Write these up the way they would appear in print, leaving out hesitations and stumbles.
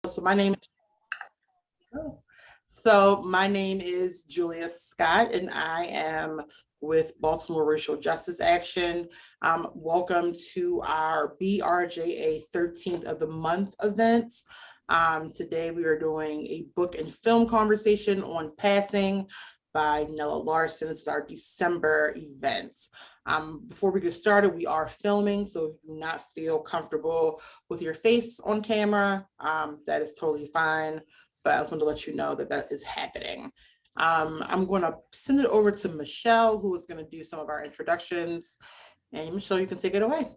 So my name so my name is Julia Scott, and I am with Baltimore Racial Justice Action. Welcome to our BRJA 13th of the month event. Today we are doing a book and film conversation on passing by Nella Larsen. This is our December event. Before we get started, we are filming, so if you do not feel comfortable with your face on camera, that is totally fine, but I want to let you know that that is happening. I'm going to send it over to Michelle, who is going to do some of our introductions. And Michelle, you can take it away.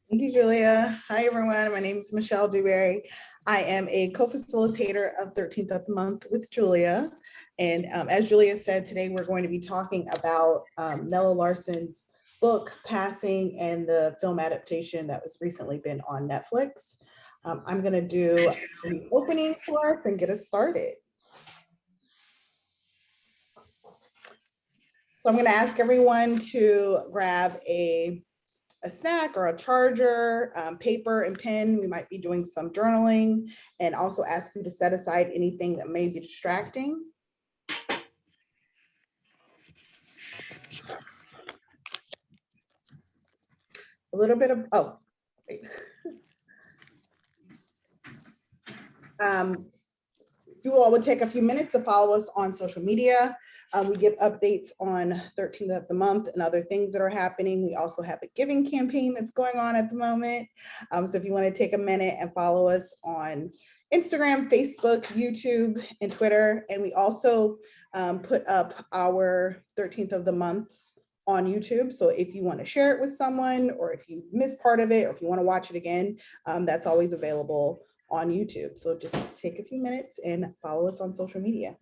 Thank you, Julia. Hi, everyone. My name is Michelle Dewberry. I am a co-facilitator of 13th of the month with Julia. And as Julia said, today we're going to be talking about Nella Larsen's book, Passing, and the film adaptation that was recently been on Netflix. I'm going to do the opening for us and get us started. So I'm going to ask everyone to grab a snack or a charger, paper and pen. We might be doing some journaling, and also ask you to set aside anything that may be distracting. A little bit of, oh, wait. You all would take a few minutes to follow us on social media. We give updates on 13th of the month and other things that are happening. We also have a giving campaign that's going on at the moment. So if you want to take a minute and follow us on Instagram, Facebook, YouTube, and Twitter. And we also put up our 13th of the month on YouTube. So if you want to share it with someone, or if you missed part of it, or if you want to watch it again, that's always available on YouTube. So just take a few minutes and follow us on social media.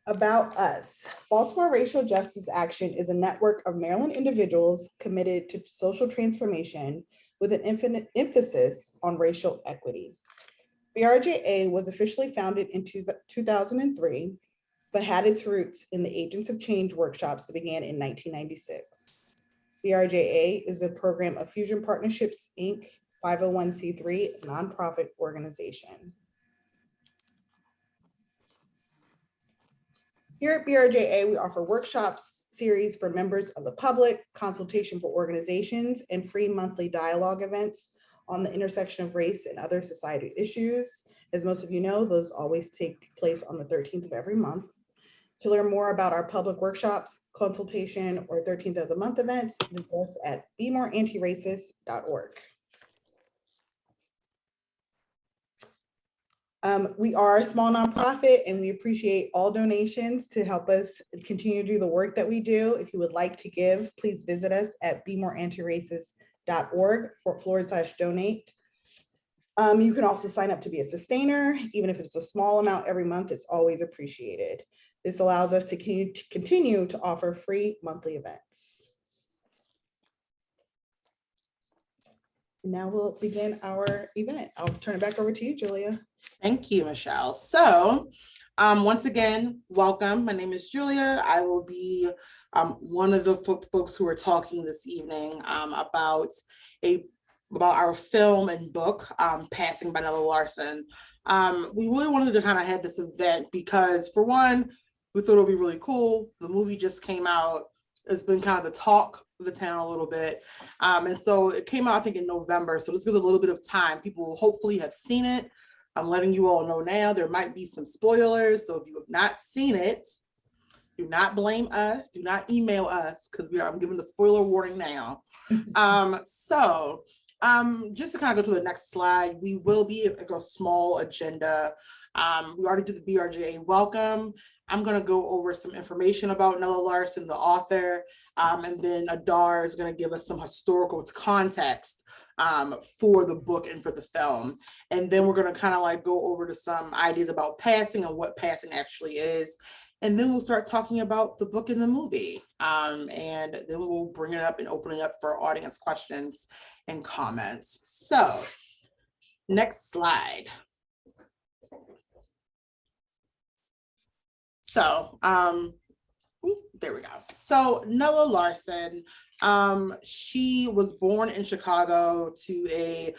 About us. Baltimore Racial Justice Action is a network of Maryland individuals committed to social transformation with an infinite emphasis on racial equity. BRJA was officially founded in 2003, but had its roots in the Agents of Change workshops that began in 1996. BRJA is a program of Fusion Partnerships, Inc., 501c3 nonprofit organization. Here at BRJA, we offer workshops series for members of the public, consultation for organizations, and free monthly dialogue events on the intersection of race and other societal issues. As most of you know, those always take place on the 13th of every month. To learn more about our public workshops, consultation, or 13th of the month events, visit us at bemoreantiracist.org. We are a small nonprofit, and we appreciate all donations to help us continue to do the work that we do. If you would like to give, please visit us at bemoreantiracist.org/donate. You can also sign up to be a sustainer. Even if it's a small amount every month, it's always appreciated. This allows us to continue to offer free monthly events. Now we'll begin our event. I'll turn it back over to you, Julia. Thank you, Michelle. So once again, welcome. My name is Julia. I will be one of the folks who are talking this evening about our film and book, Passing by Nella Larsen. We really wanted to kind of have this event because, for one, we thought it would be really cool. The movie just came out. It's been kind of the talk of the town a little bit. And so it came out, I think, in November. So this gives a little bit of time. People will hopefully have seen it. I'm letting you all know now, there might be some spoilers. So if you have not seen it, do not blame us. Do not email us, because I'm giving the spoiler warning now. Just to kind of go to the next slide, we will be like a small agenda. We already did the BRJA welcome. I'm going to go over some information about Nella Larsen, the author, and then Adar is going to give us some historical context for the book and for the film. And then we're going to kind of like go over to some ideas about passing and what passing actually is. And then we'll start talking about the book and the movie. And then we'll bring it up and open it up for audience questions and comments. So next slide. So Ooh, there we go. So Nella Larsen, she was born in Chicago to a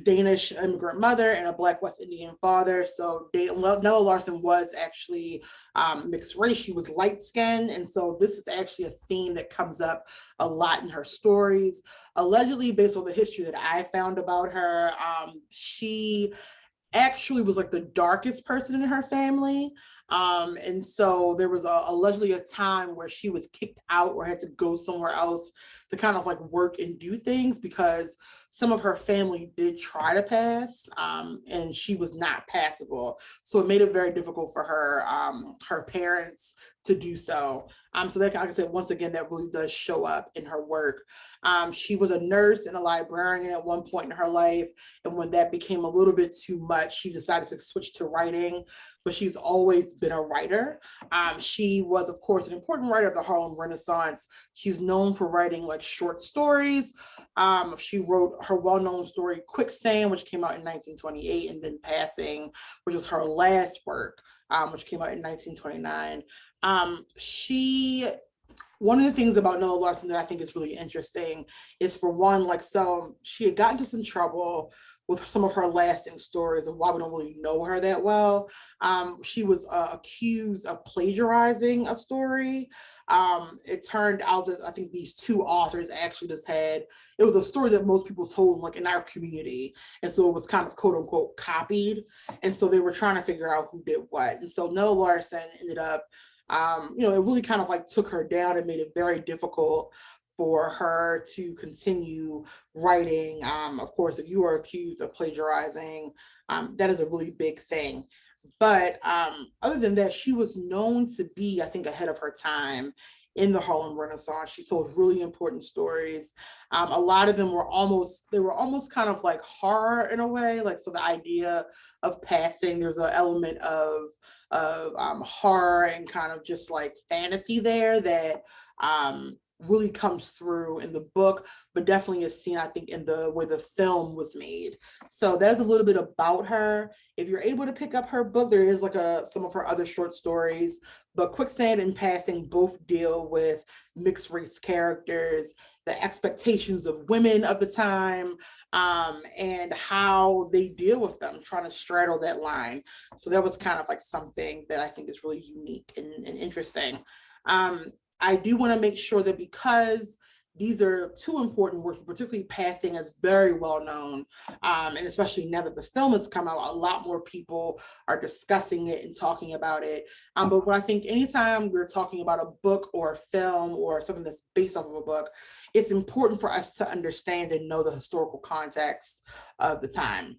Danish immigrant mother and a Black West Indian father. So Nella Larsen was actually mixed race. She was light skinned. And so this is actually a theme that comes up a lot in her stories. Allegedly, based on the history that I found about her, she actually was like the darkest person in her family. And so there was allegedly a time where she was kicked out or had to go somewhere else to kind of like work and do things because some of her family did try to pass, and she was not passable. So it made it very difficult for her parents to do so. So that, like I said, once again, that really does show up in her work. She was a nurse and a librarian at one point in her life. And when that became a little bit too much, she decided to switch to writing, but she's always been a writer. She was, of course, an important writer of the Harlem Renaissance. She's known for writing like short stories. She wrote her well-known story, Quicksand, which came out in 1928, and then Passing, which was her last work, which came out in 1929. One of the things about Nella Larsen that I think is really interesting is, for one, like, so she had gotten into some trouble with some of her lasting stories of why we don't really know her that well. She was accused of plagiarizing a story. It turned out that I think these two authors actually it was a story that most people told like in our community. And so it was kind of quote unquote copied. And so they were trying to figure out who did what. And so Nella Larsen ended up, it really kind of like took her down and made it very difficult for her to continue writing. Of course, if you are accused of plagiarizing, that is a really big thing. But other than that, she was known to be, I think, ahead of her time in the Harlem Renaissance. She told really important stories. A lot of them were almost kind of like horror in a way. Like, so the idea of passing, there's an element of horror and kind of just like fantasy there that really comes through in the book, but definitely is seen, I think, in the way the film was made. So there's a little bit about her. If you're able to pick up her book, there is like some of her other short stories, but Quicksand and Passing both deal with mixed race characters, the expectations of women of the time, and how they deal with them, trying to straddle that line. So that was kind of like something that I think is really unique and interesting. I do want to make sure that, because these are two important works, particularly Passing is very well known, and especially now that the film has come out, a lot more people are discussing it and talking about it. But when I think anytime we're talking about a book or a film or something that's based off of a book, it's important for us to understand and know the historical context of the time.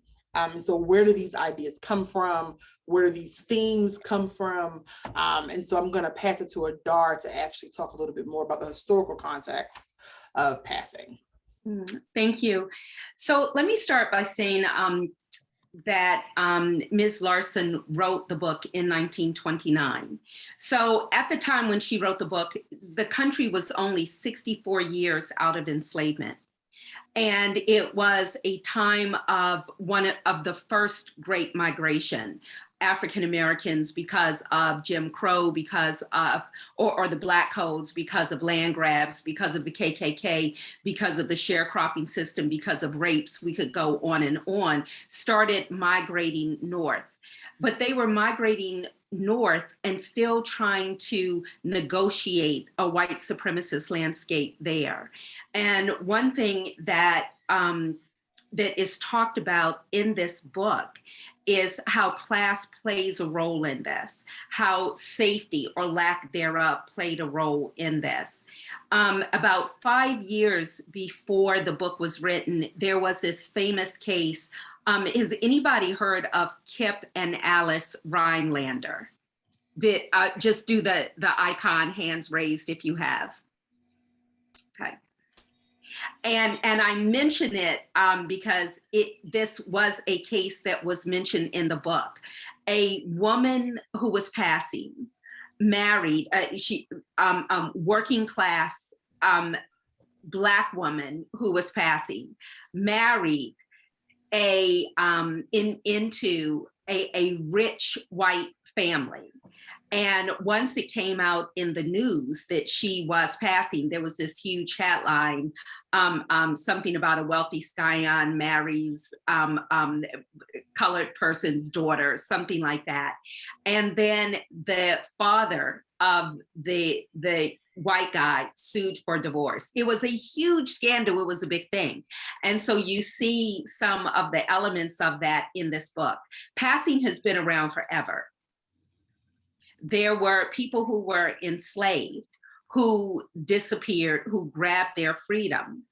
So where do these ideas come from? Where do these themes come from? And so I'm going to pass it to Adar to actually talk a little bit more about the historical context of Passing. Thank you. So let me start by saying that Ms. Larson wrote the book in 1929. So at the time when she wrote the book, the country was only 64 years out of enslavement. And it was a time of one of the first great migration. African Americans, because of Jim Crow, because of, or the Black codes, because of land grabs, because of the KKK, because of the sharecropping system, because of rapes, we could go on and on, started migrating north. But they were migrating north and still trying to negotiate a white supremacist landscape there. And one thing that that is talked about in this book is how class plays a role in this, how safety or lack thereof played a role in this. About 5 years before the book was written, there was this famous case. Has anybody heard of Kip and Alice Rhinelander? Just do the icon hands raised if you have. Okay. And I mention it because this was a case that was mentioned in the book. A woman who was passing, married, working class Black woman who was passing, married into a rich white family. And once it came out in the news that she was passing, there was this huge headline, something about a wealthy scion marries colored person's daughter, something like that. And then the father of the white guy sued for divorce. It was a huge scandal. It was a big thing. And so you see some of the elements of that in this book. Passing has been around forever. There were people who were enslaved, who disappeared, who grabbed their freedom,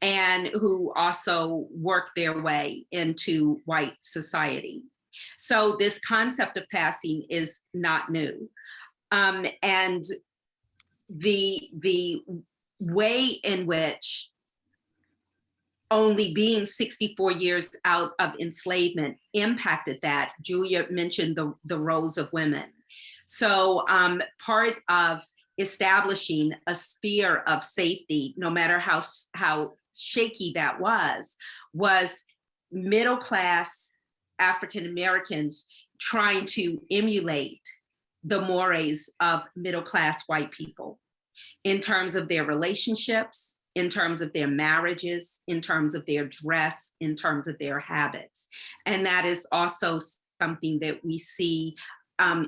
and who also worked their way into white society. So this concept of passing is not new. And the way in which only being 64 years out of enslavement impacted that, Julia mentioned the roles of women. So part of establishing a sphere of safety, no matter how shaky that was middle class African Americans trying to emulate the mores of middle class white people in terms of their relationships, in terms of their marriages, in terms of their dress, in terms of their habits. And that is also something that we see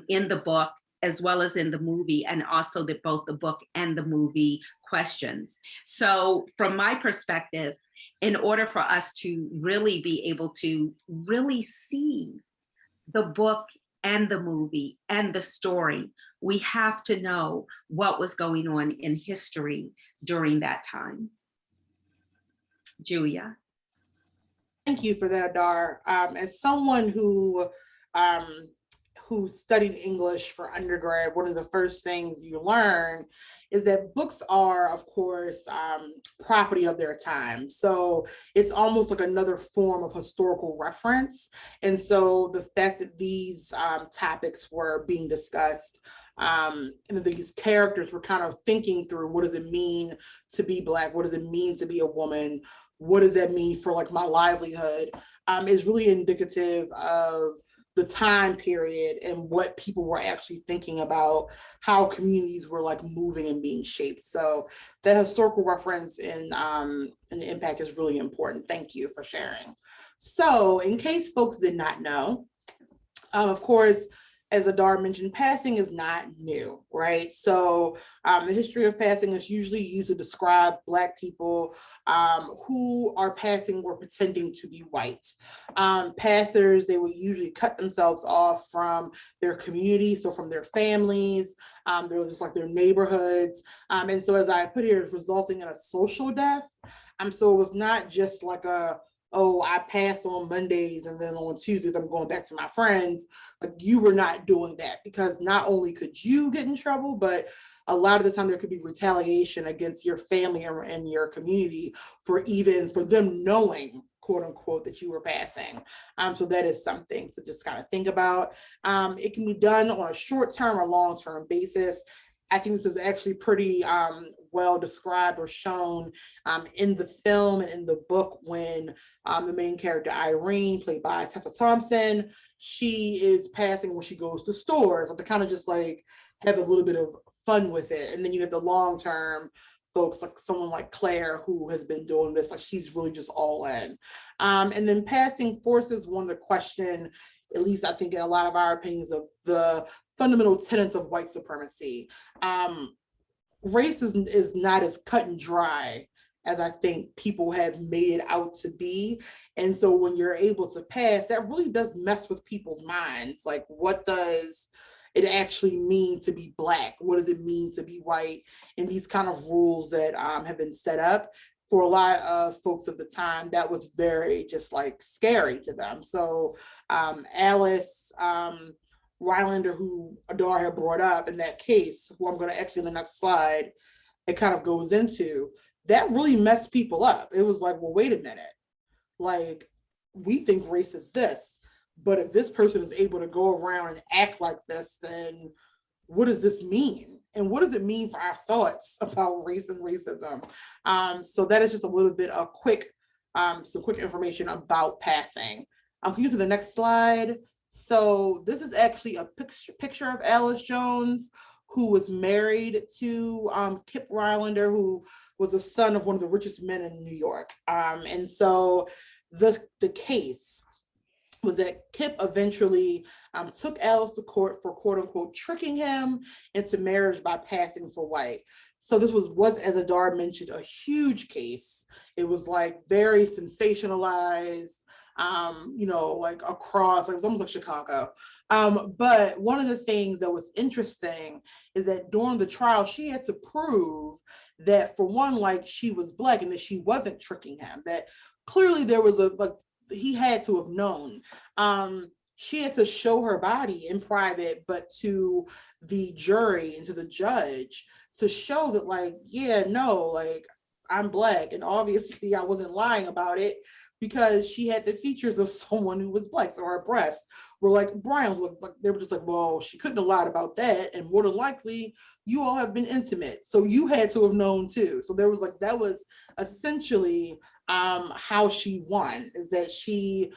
in the book, as well as in the movie, and also that both the book and the movie questions. So from my perspective, in order for us to really be able to really see the book and the movie and the story, we have to know what was going on in history during that time. Julia. Thank you for that, Adar. As someone who studied English for undergrad, one of the first things you learn is that books are, of course, property of their time. So it's almost like another form of historical reference. And so the fact that these topics were being discussed, and that these characters were kind of thinking through, what does it mean to be Black? What does it mean to be a woman? What does that mean for like my livelihood? Is really indicative of the time period and what people were actually thinking about, how communities were like moving and being shaped. So the historical reference and the impact is really important. Thank you for sharing. So in case folks did not know, of course, as Adar mentioned, passing is not new, right? So the history of passing is usually used to describe Black people who are passing or pretending to be white. Passers, they would usually cut themselves off from their community, so from their families, they're just like their neighborhoods. And so as I put here, it's resulting in a social death. So it was not just like oh, I pass on Mondays and then on Tuesdays I'm going back to my friends. Like you were not doing that, because not only could you get in trouble, but a lot of the time there could be retaliation against your family and your community for them knowing, quote unquote, that you were passing. So that is something to just kind of think about. It can be done on a short-term or long-term basis. I think this is actually pretty well described or shown in the film and in the book when the main character Irene, played by Tessa Thompson, she is passing when she goes to stores, to kind of just like have a little bit of fun with it. And then you have the long-term folks, like someone like Claire, who has been doing this, like she's really just all in. And then passing forces one to question, at least I think in a lot of our opinions, of the fundamental tenets of white supremacy. Race is not as cut and dry as I think people have made it out to be. And so when you're able to pass, that really does mess with people's minds. Like, what does it actually mean to be Black? What does it mean to be white? And these kind of rules that have been set up for a lot of folks of the time, that was very just like scary to them. So Alice Rylander, who Adar had brought up in that case, who I'm going to actually in the next slide, it kind of goes into, that really messed people up. It was like, well, wait a minute. Like, we think race is this, but if this person is able to go around and act like this, then what does this mean? And what does it mean for our thoughts about race and racism? So that is just a little bit of some quick information about passing. I'll go to the next slide. So this is actually a picture of Alice Jones, who was married to Kip Rylander, who was the son of one of the richest men in New York. And so the case was that Kip eventually took Alice to court for quote unquote tricking him into marriage by passing for white. So this was, as Adar mentioned, a huge case. It was like very sensationalized, like across, like, it was almost like Chicago. But one of the things that was interesting is that during the trial, she had to prove that, for one, like, she was Black and that she wasn't tricking him, that clearly there was he had to have known. She had to show her body in private, but to the jury and to the judge, to show that, like, yeah, no, like, I'm Black, and obviously I wasn't lying about it, because she had the features of someone who was Black. So her breasts were like brown. Like, they were just like, well, she couldn't have lied about that, and more than likely you all have been intimate, so you had to have known too. So there was like, that was essentially how she won, is that she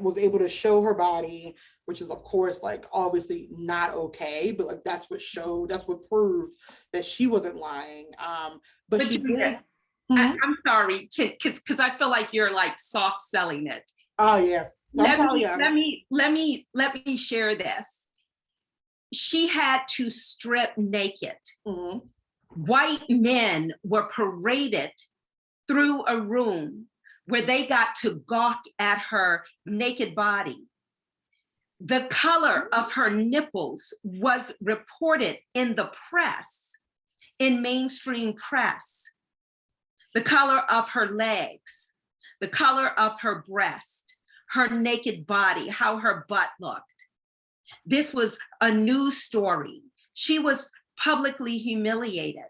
was able to show her body, which is of course like obviously not okay, but like that's what proved that she wasn't lying. But she did. I'm sorry, because I feel like you're like soft selling it. Oh yeah. Let me share this. She had to strip naked. Mm-hmm. White men were paraded through a room where they got to gawk at her naked body. The color of her nipples was reported in the press, in mainstream press. The color of her legs, the color of her breast, her naked body, how her butt looked. This was a news story. She was publicly humiliated.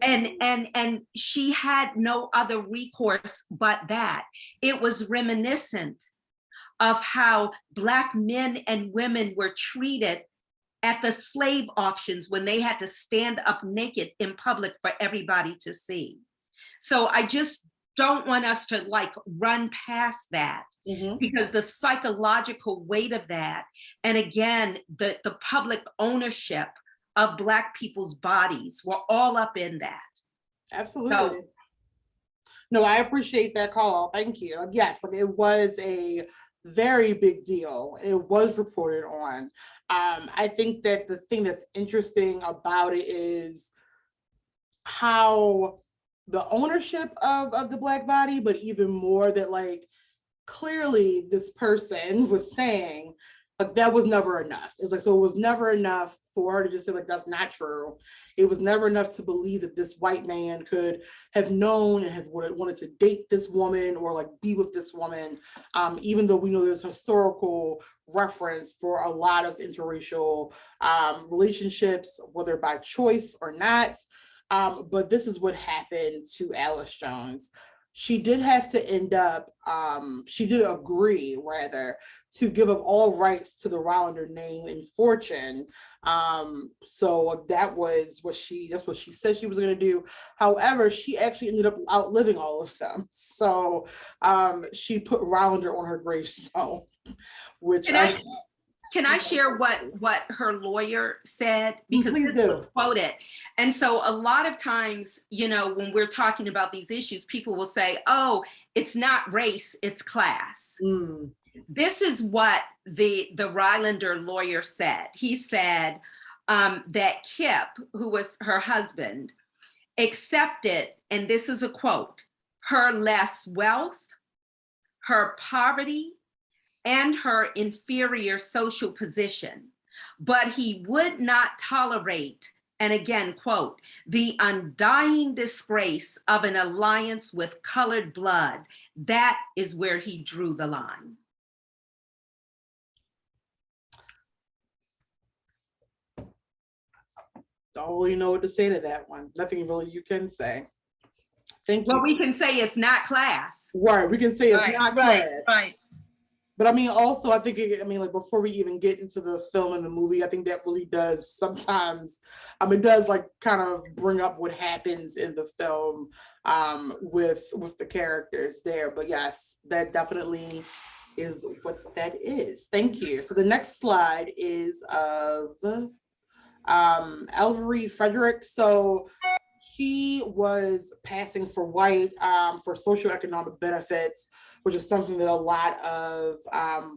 And she had no other recourse but that. It was reminiscent of how Black men and women were treated at the slave auctions, when they had to stand up naked in public for everybody to see. So I just don't want us to like run past that, because the psychological weight of that, and again, the public ownership of Black people's bodies were all up in that. Absolutely. So, no, I appreciate that call. Thank you. Yes, like, it was a very big deal. It was reported on. I think that the thing that's interesting about it is how the ownership of the Black body, but even more that, like, clearly this person was saying, like, that was never enough. It's like, so it was never enough for her to just say, like, that's not true. It was never enough to believe that this white man could have known and have wanted to date this woman or like be with this woman, even though we know there's historical reference for a lot of interracial relationships, whether by choice or not. But this is what happened to Alice Jones. She did have to end up, she did agree rather to give up all rights to the Rylander name and fortune. So that was that's what she said she was going to do. However, she actually ended up outliving all of them. So she put Rylander on her gravestone, which Can I share what her lawyer said? Because please this do. was quoted. And so a lot of times, when we're talking about these issues, people will say, oh, it's not race, it's class. This is what the Rylander lawyer said. He said that Kip, who was her husband, accepted, and this is a quote, her less wealth, her poverty, and her inferior social position, but he would not tolerate, and again, quote, the undying disgrace of an alliance with colored blood. That is where he drew the line. Don't really know what to say to that one. Nothing really you can say. Thank you. Well, we can say it's not class. Right, we can say it's not class. Right. But I mean, also, I think, like, before we even get into the film and the movie, I think that really does sometimes, it does like kind of bring up what happens in the film with the characters there. But yes, that definitely is what that is. Thank you. So the next slide is of Elvery Frederick. So she was passing for white for socioeconomic benefits, which is something that a lot of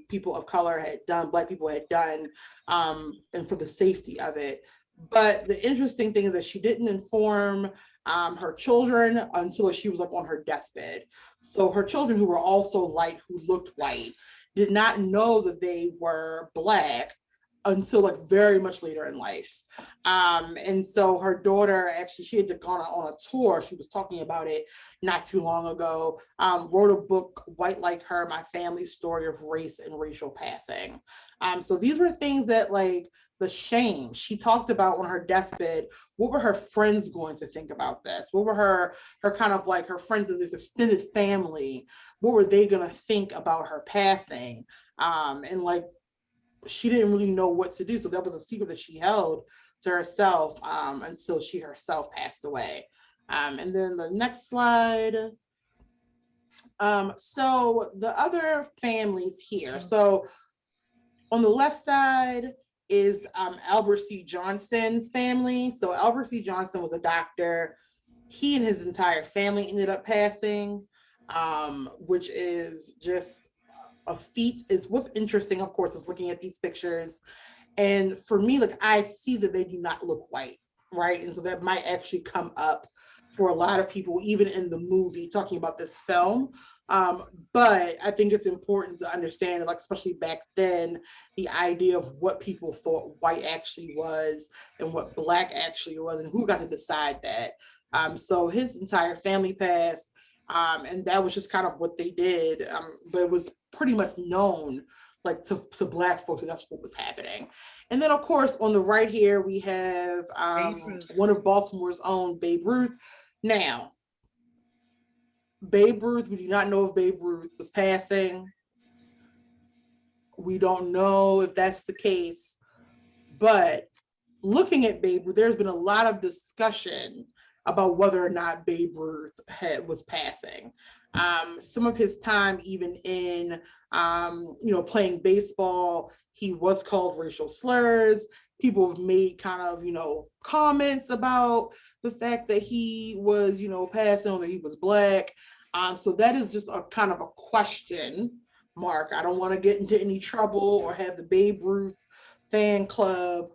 people of color had done, Black people had done, and for the safety of it. But the interesting thing is that she didn't inform her children until she was like on her deathbed. So her children, who were also light, who looked white, did not know that they were Black until like very much later in life. And so her daughter, actually, she had gone on a tour. She was talking about it not too long ago, wrote a book, White Like Her, My Family's Story of Race and Racial Passing. So these were things that like the shame she talked about on her deathbed. What were her friends going to think about this? What were her kind of like her friends in this extended family? What were they going to think about her passing? And like, she didn't really know what to do. So that was a secret that she held to herself until she herself passed away. And then the next slide. So the other families here. So on the left side is Albert C. Johnston's family. So Albert C. Johnston was a doctor. He and his entire family ended up passing, which is just a feat. Is what's interesting, of course, is looking at these pictures. And for me, like, I see that they do not look white, right? And so that might actually come up for a lot of people, even in the movie, talking about this film. But I think it's important to understand, like, especially back then, the idea of what people thought white actually was and what Black actually was, and who got to decide that. So his entire family passed, and that was just kind of what they did. But it was pretty much known, like, to Black folks, that that's what was happening. And then, of course, on the right here, we have one of Baltimore's own, Babe Ruth. Now, Babe Ruth, we do not know if Babe Ruth was passing. We don't know if that's the case. But looking at Babe Ruth, there's been a lot of discussion about whether or not Babe Ruth was passing. Some of his time, even in playing baseball, he was called racial slurs. People have made kind of comments about the fact that he was passing, or that he was Black. So that is just a kind of a question mark. I don't want to get into any trouble or have the Babe Ruth fan club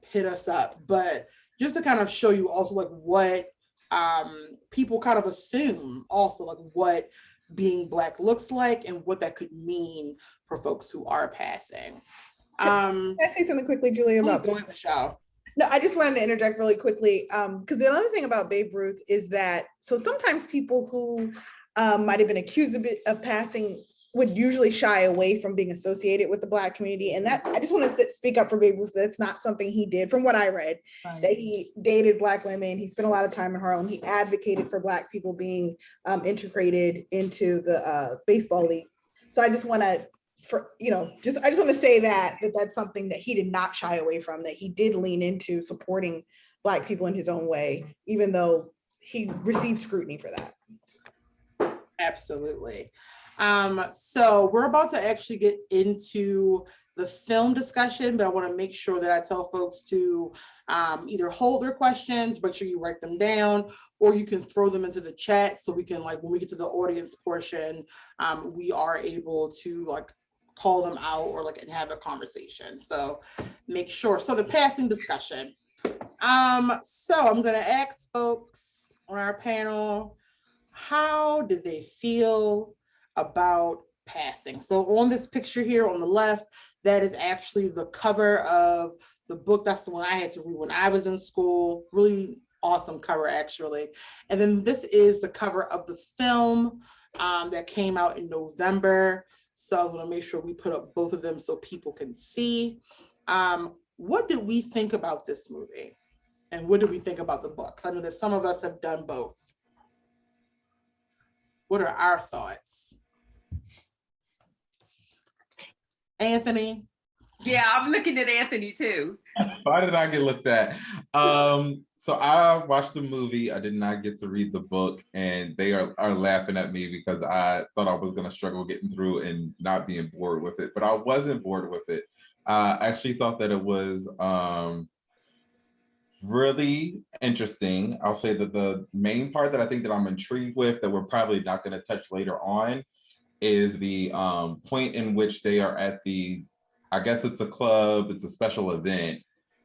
hit us up, but just to kind of show you also like what people kind of assume also, like what being Black looks like and what that could mean for folks who are passing. Can I say something quickly, Julia, about going the show? No, I just wanted to interject really quickly, because the other thing about Babe Ruth is that, so sometimes people who might have been accused of passing would usually shy away from being associated with the Black community. And that, I just want to speak up for Babe Ruth. That's not something he did, from what I read. Right. That he dated Black women. He spent a lot of time in Harlem. He advocated for Black people being integrated into the baseball league. So I just want to, I just want to say that that's something that he did not shy away from, that he did lean into supporting Black people in his own way, even though he received scrutiny for that. Absolutely. So we're about to actually get into the film discussion, but I want to make sure that I tell folks to either hold their questions, make sure you write them down, or you can throw them into the chat so we can, like, when we get to the audience portion, we are able to like call them out or like and have a conversation. So make sure. So the passing discussion. So I'm gonna ask folks on our panel, how did they feel about passing? So on this picture here on the left, that is actually the cover of the book. That's the one I had to read when I was in school. Really awesome cover, actually. And then this is the cover of the film that came out in November. So I want to make sure we put up both of them so people can see. What did we think about this movie? And what did we think about the book? I know that some of us have done both. What are our thoughts? Anthony? Yeah, I'm looking at Anthony too. Why did I get looked at? So I watched the movie. I did not get to read the book, and they are laughing at me because I thought I was going to struggle getting through and not being bored with it. But I wasn't bored with it. I actually thought that it was really interesting. I'll say that the main part that I think that I'm intrigued with that we're probably not going to touch later on is the point in which they are at the, I guess it's a club, it's a special event.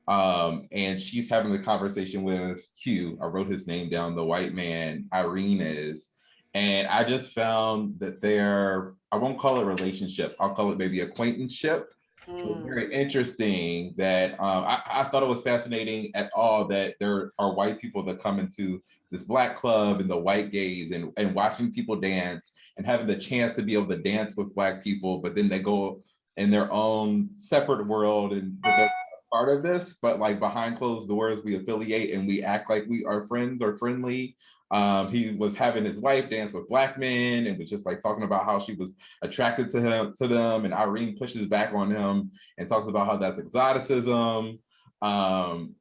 And she's having the conversation with Hugh. I wrote his name down, the white man, Irene is. And I just found that I won't call it relationship, I'll call it maybe acquaintanceship. So very interesting that I thought it was fascinating at all that there are white people that come into this Black club and the white gays and watching people dance and having the chance to be able to dance with Black people, but then they go in their own separate world and they're part of this, but like behind closed doors, we affiliate and we act like we are friends or friendly. He was having his wife dance with Black men and was just like talking about how she was attracted to them, and Irene pushes back on him and talks about how that's exoticism.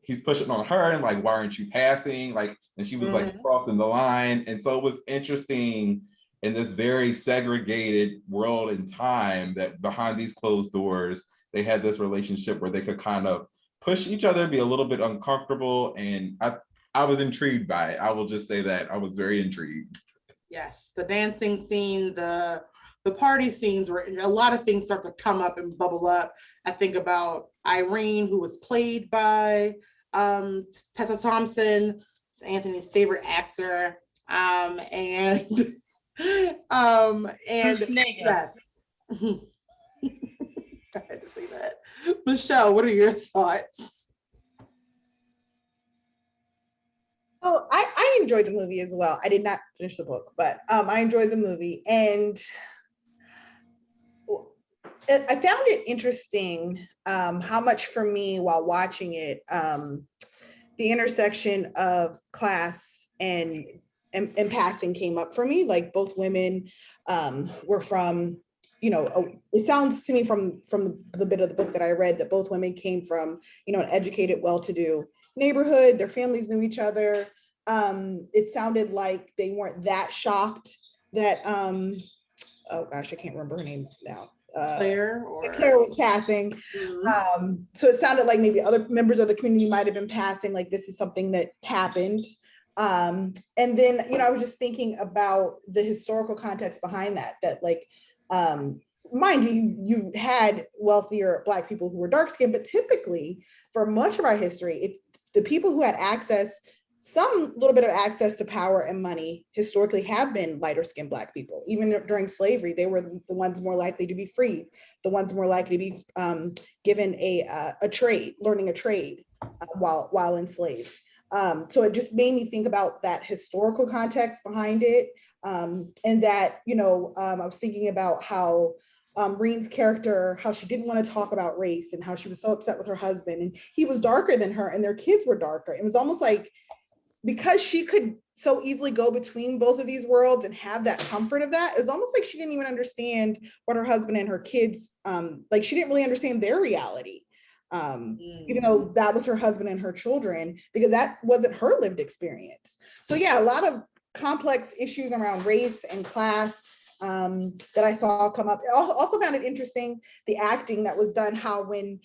He's pushing on her and like, why aren't you passing? Like, and she was like crossing the line. And so it was interesting in this very segregated world and time that behind these closed doors, they had this relationship where they could kind of push each other, be a little bit uncomfortable. And I was intrigued by it. I will just say that I was very intrigued. Yes, the dancing scene, the party scenes where a lot of things start to come up and bubble up. I think about Irene, who was played by Tessa Thompson, it's Anthony's favorite actor. And yes. I had to say that. Michelle, what are your thoughts? Oh, I enjoyed the movie as well. I did not finish the book, but I enjoyed the movie. And I found it interesting how much for me while watching it, the intersection of class and passing came up for me. Like both women were from, it sounds to me from the bit of the book that I read that both women came from, an educated, well-to-do neighborhood. Their families knew each other. It sounded like they weren't that shocked that, oh gosh, I can't remember her name now. Claire was passing. So it sounded like maybe other members of the community might have been passing, like this is something that happened. And then, I was just thinking about the historical context behind that like, mind you had wealthier Black people who were dark skinned, but typically for much of our history, the people who had access, some little bit of access to power and money historically have been lighter skinned Black people. Even during slavery, they were the ones more likely to be freed, the ones more likely to be given a trade, learning a trade while enslaved. So it just made me think about that historical context behind it. And that, I was thinking about how Reen's character, how she didn't want to talk about race and how she was so upset with her husband and he was darker than her and their kids were darker. It was almost like, because she could so easily go between both of these worlds and have that comfort of that, it was almost like she didn't even understand what her husband and her kids, like she didn't really understand their reality. Even though that was her husband and her children, because that wasn't her lived experience. So yeah, a lot of complex issues around race and class that I saw come up. I also found it interesting, the acting that was done, how when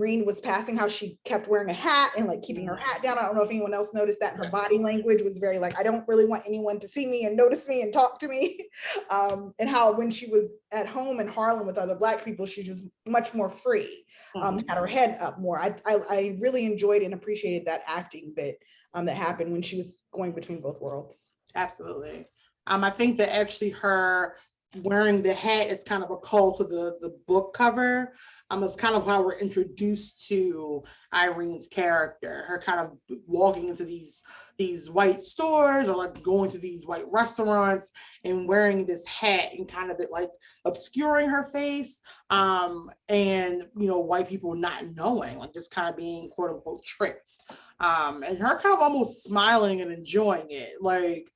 Reen was passing, how she kept wearing a hat and like keeping her hat down. I don't know if anyone else noticed that. Her body language was very like, I don't really want anyone to see me and notice me and talk to me. And how when she was at home in Harlem with other Black people, she was much more free, had her head up more. I really enjoyed and appreciated that acting bit that happened when she was going between both worlds. Absolutely. I think that actually her wearing the hat is kind of a call to the book cover. It's kind of how we're introduced to Irene's character, her kind of walking into these white stores or like going to these white restaurants and wearing this hat and kind of like obscuring her face, and white people not knowing, like just kind of being quote unquote tricked, and her kind of almost smiling and enjoying it, like,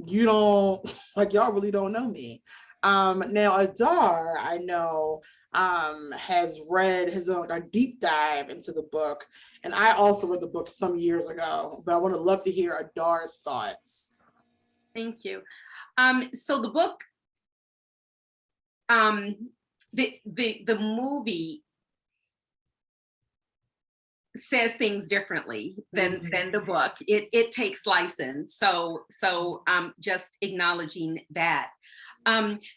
you don't, like, y'all really don't know me. Now Adar, I know, has done like a deep dive into the book. And I also read the book some years ago, but I would love to hear Adar's thoughts. Thank you. So the book, the movie says things differently than the book. It takes license. So just acknowledging that.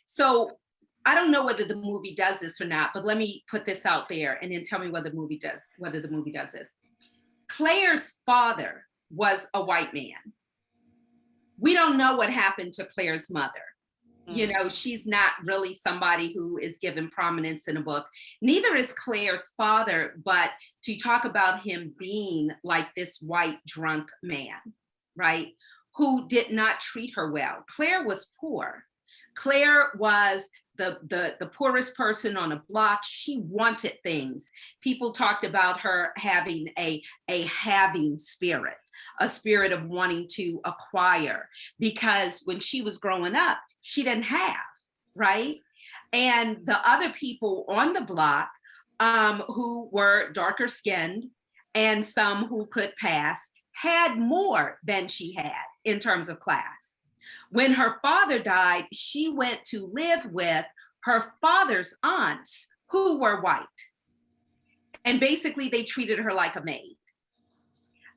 So I don't know whether the movie does this or not, but let me put this out there and then tell me whether the movie does this. Claire's father was a white man. We don't know what happened to Claire's mother. You know, she's not really somebody who is given prominence in a book. Neither is Claire's father, but to talk about him being like this white drunk man, right? Who did not treat her well. Claire was poor. Claire was the poorest person on a block. She wanted things. People talked about her having a having spirit, a spirit of wanting to acquire, because when she was growing up, she didn't have, right? And the other people on the block who were darker skinned and some who could pass had more than she had in terms of class. When her father died, she went to live with her father's aunts who were white. And basically they treated her like a maid.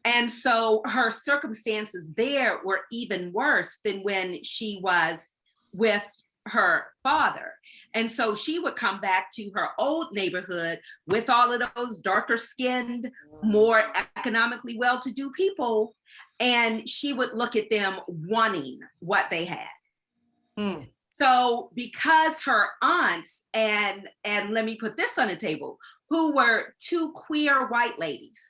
And so her circumstances there were even worse than when she was with her father. And so she would come back to her old neighborhood with all of those darker skinned, more economically well-to-do people. And she would look at them wanting what they had. So because her aunts, and let me put this on the table, who were two queer white ladies,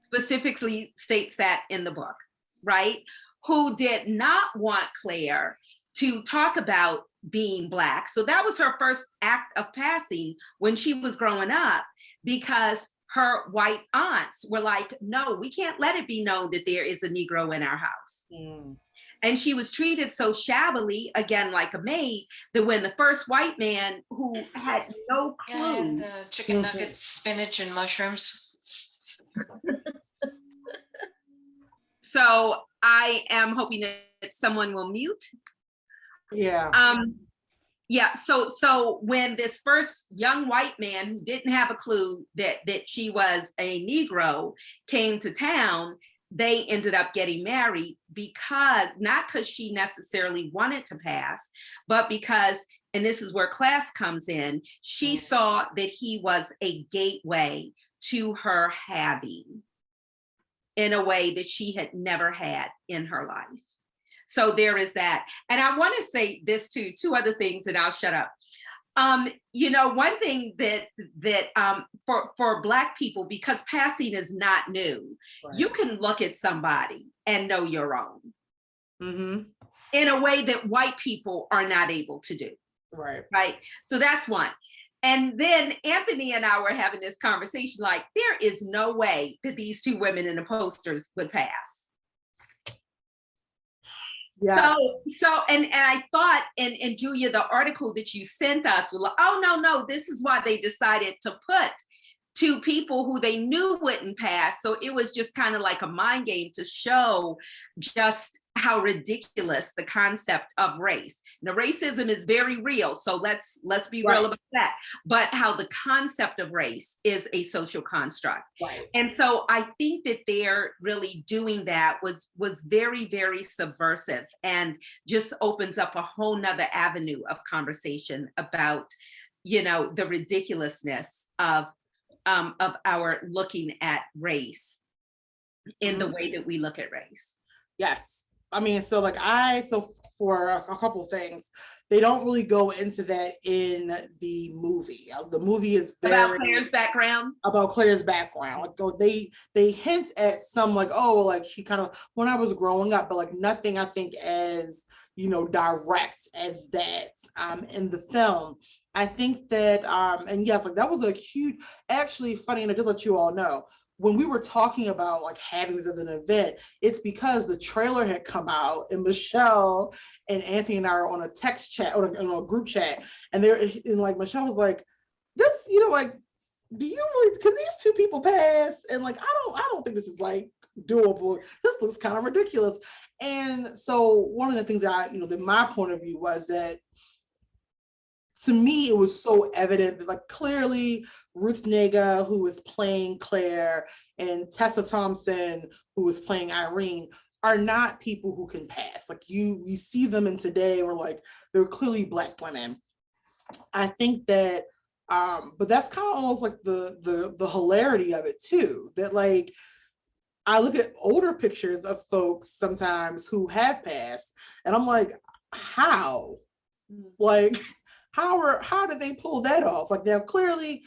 specifically states that in the book, right? Who did not want Claire to talk about being Black. So that was her first act of passing when she was growing up, because her white aunts were like, no, we can't let it be known that there is a Negro in our house. And she was treated so shabbily, again, like a maid, that when the first white man who had no clue. And chicken nuggets, spinach, and mushrooms. So I am hoping that someone will mute. Yeah. Yeah, so when this first young white man who didn't have a clue that she was a Negro came to town, they ended up getting married because, not because she necessarily wanted to pass, but because, and this is where class comes in, she saw that he was a gateway to her having in a way that she had never had in her life. So there is that. And I want to say this too, two other things, and I'll shut up. You know, one thing that for Black people, because passing is not new, right, you can look at somebody and know your own in a way that white people are not able to do. Right. So that's one. And then Anthony and I were having this conversation, like, there is no way that these two women in the posters would pass. Yeah. So and I thought, and Julia, the article that you sent us was like, oh, no, this is why they decided to put two people who they knew wouldn't pass. So it was just kind of like a mind game to show just how ridiculous the concept of race. Now, racism is very real, so let's be real about that. But how the concept of race is a social construct. Right. And so I think that they're really doing that was very, very subversive, and just opens up a whole nother avenue of conversation about, you know, the ridiculousness of our looking at race in the way that we look at race. Yes. I mean, so for a couple things, they don't really go into that in the movie. The movie is about Claire's background. About Claire's background. Like they hint at some, like, oh, like she kind of, when I was growing up, but like nothing I think as, you know, direct as that in the film. I think that and yes, like that was a huge, actually funny, and I just let you all know, when we were talking about like having this as an event, it's because the trailer had come out and Michelle and Anthony and I are on a text chat or on a group chat, and like Michelle was like, this, you know, like, do you really, can these two people pass? And like, I don't think this is like doable. This looks kind of ridiculous. And so one of the things that that my point of view was that, to me, it was so evident that like clearly Ruth Negga, who was playing Claire, and Tessa Thompson, who was playing Irene, are not people who can pass. Like we see them in Today, and we're like, they're clearly Black women. I think that, but that's kind of almost like the hilarity of it too, that like, I look at older pictures of folks sometimes who have passed, and I'm like, how? Like, how did they pull that off? Like, now clearly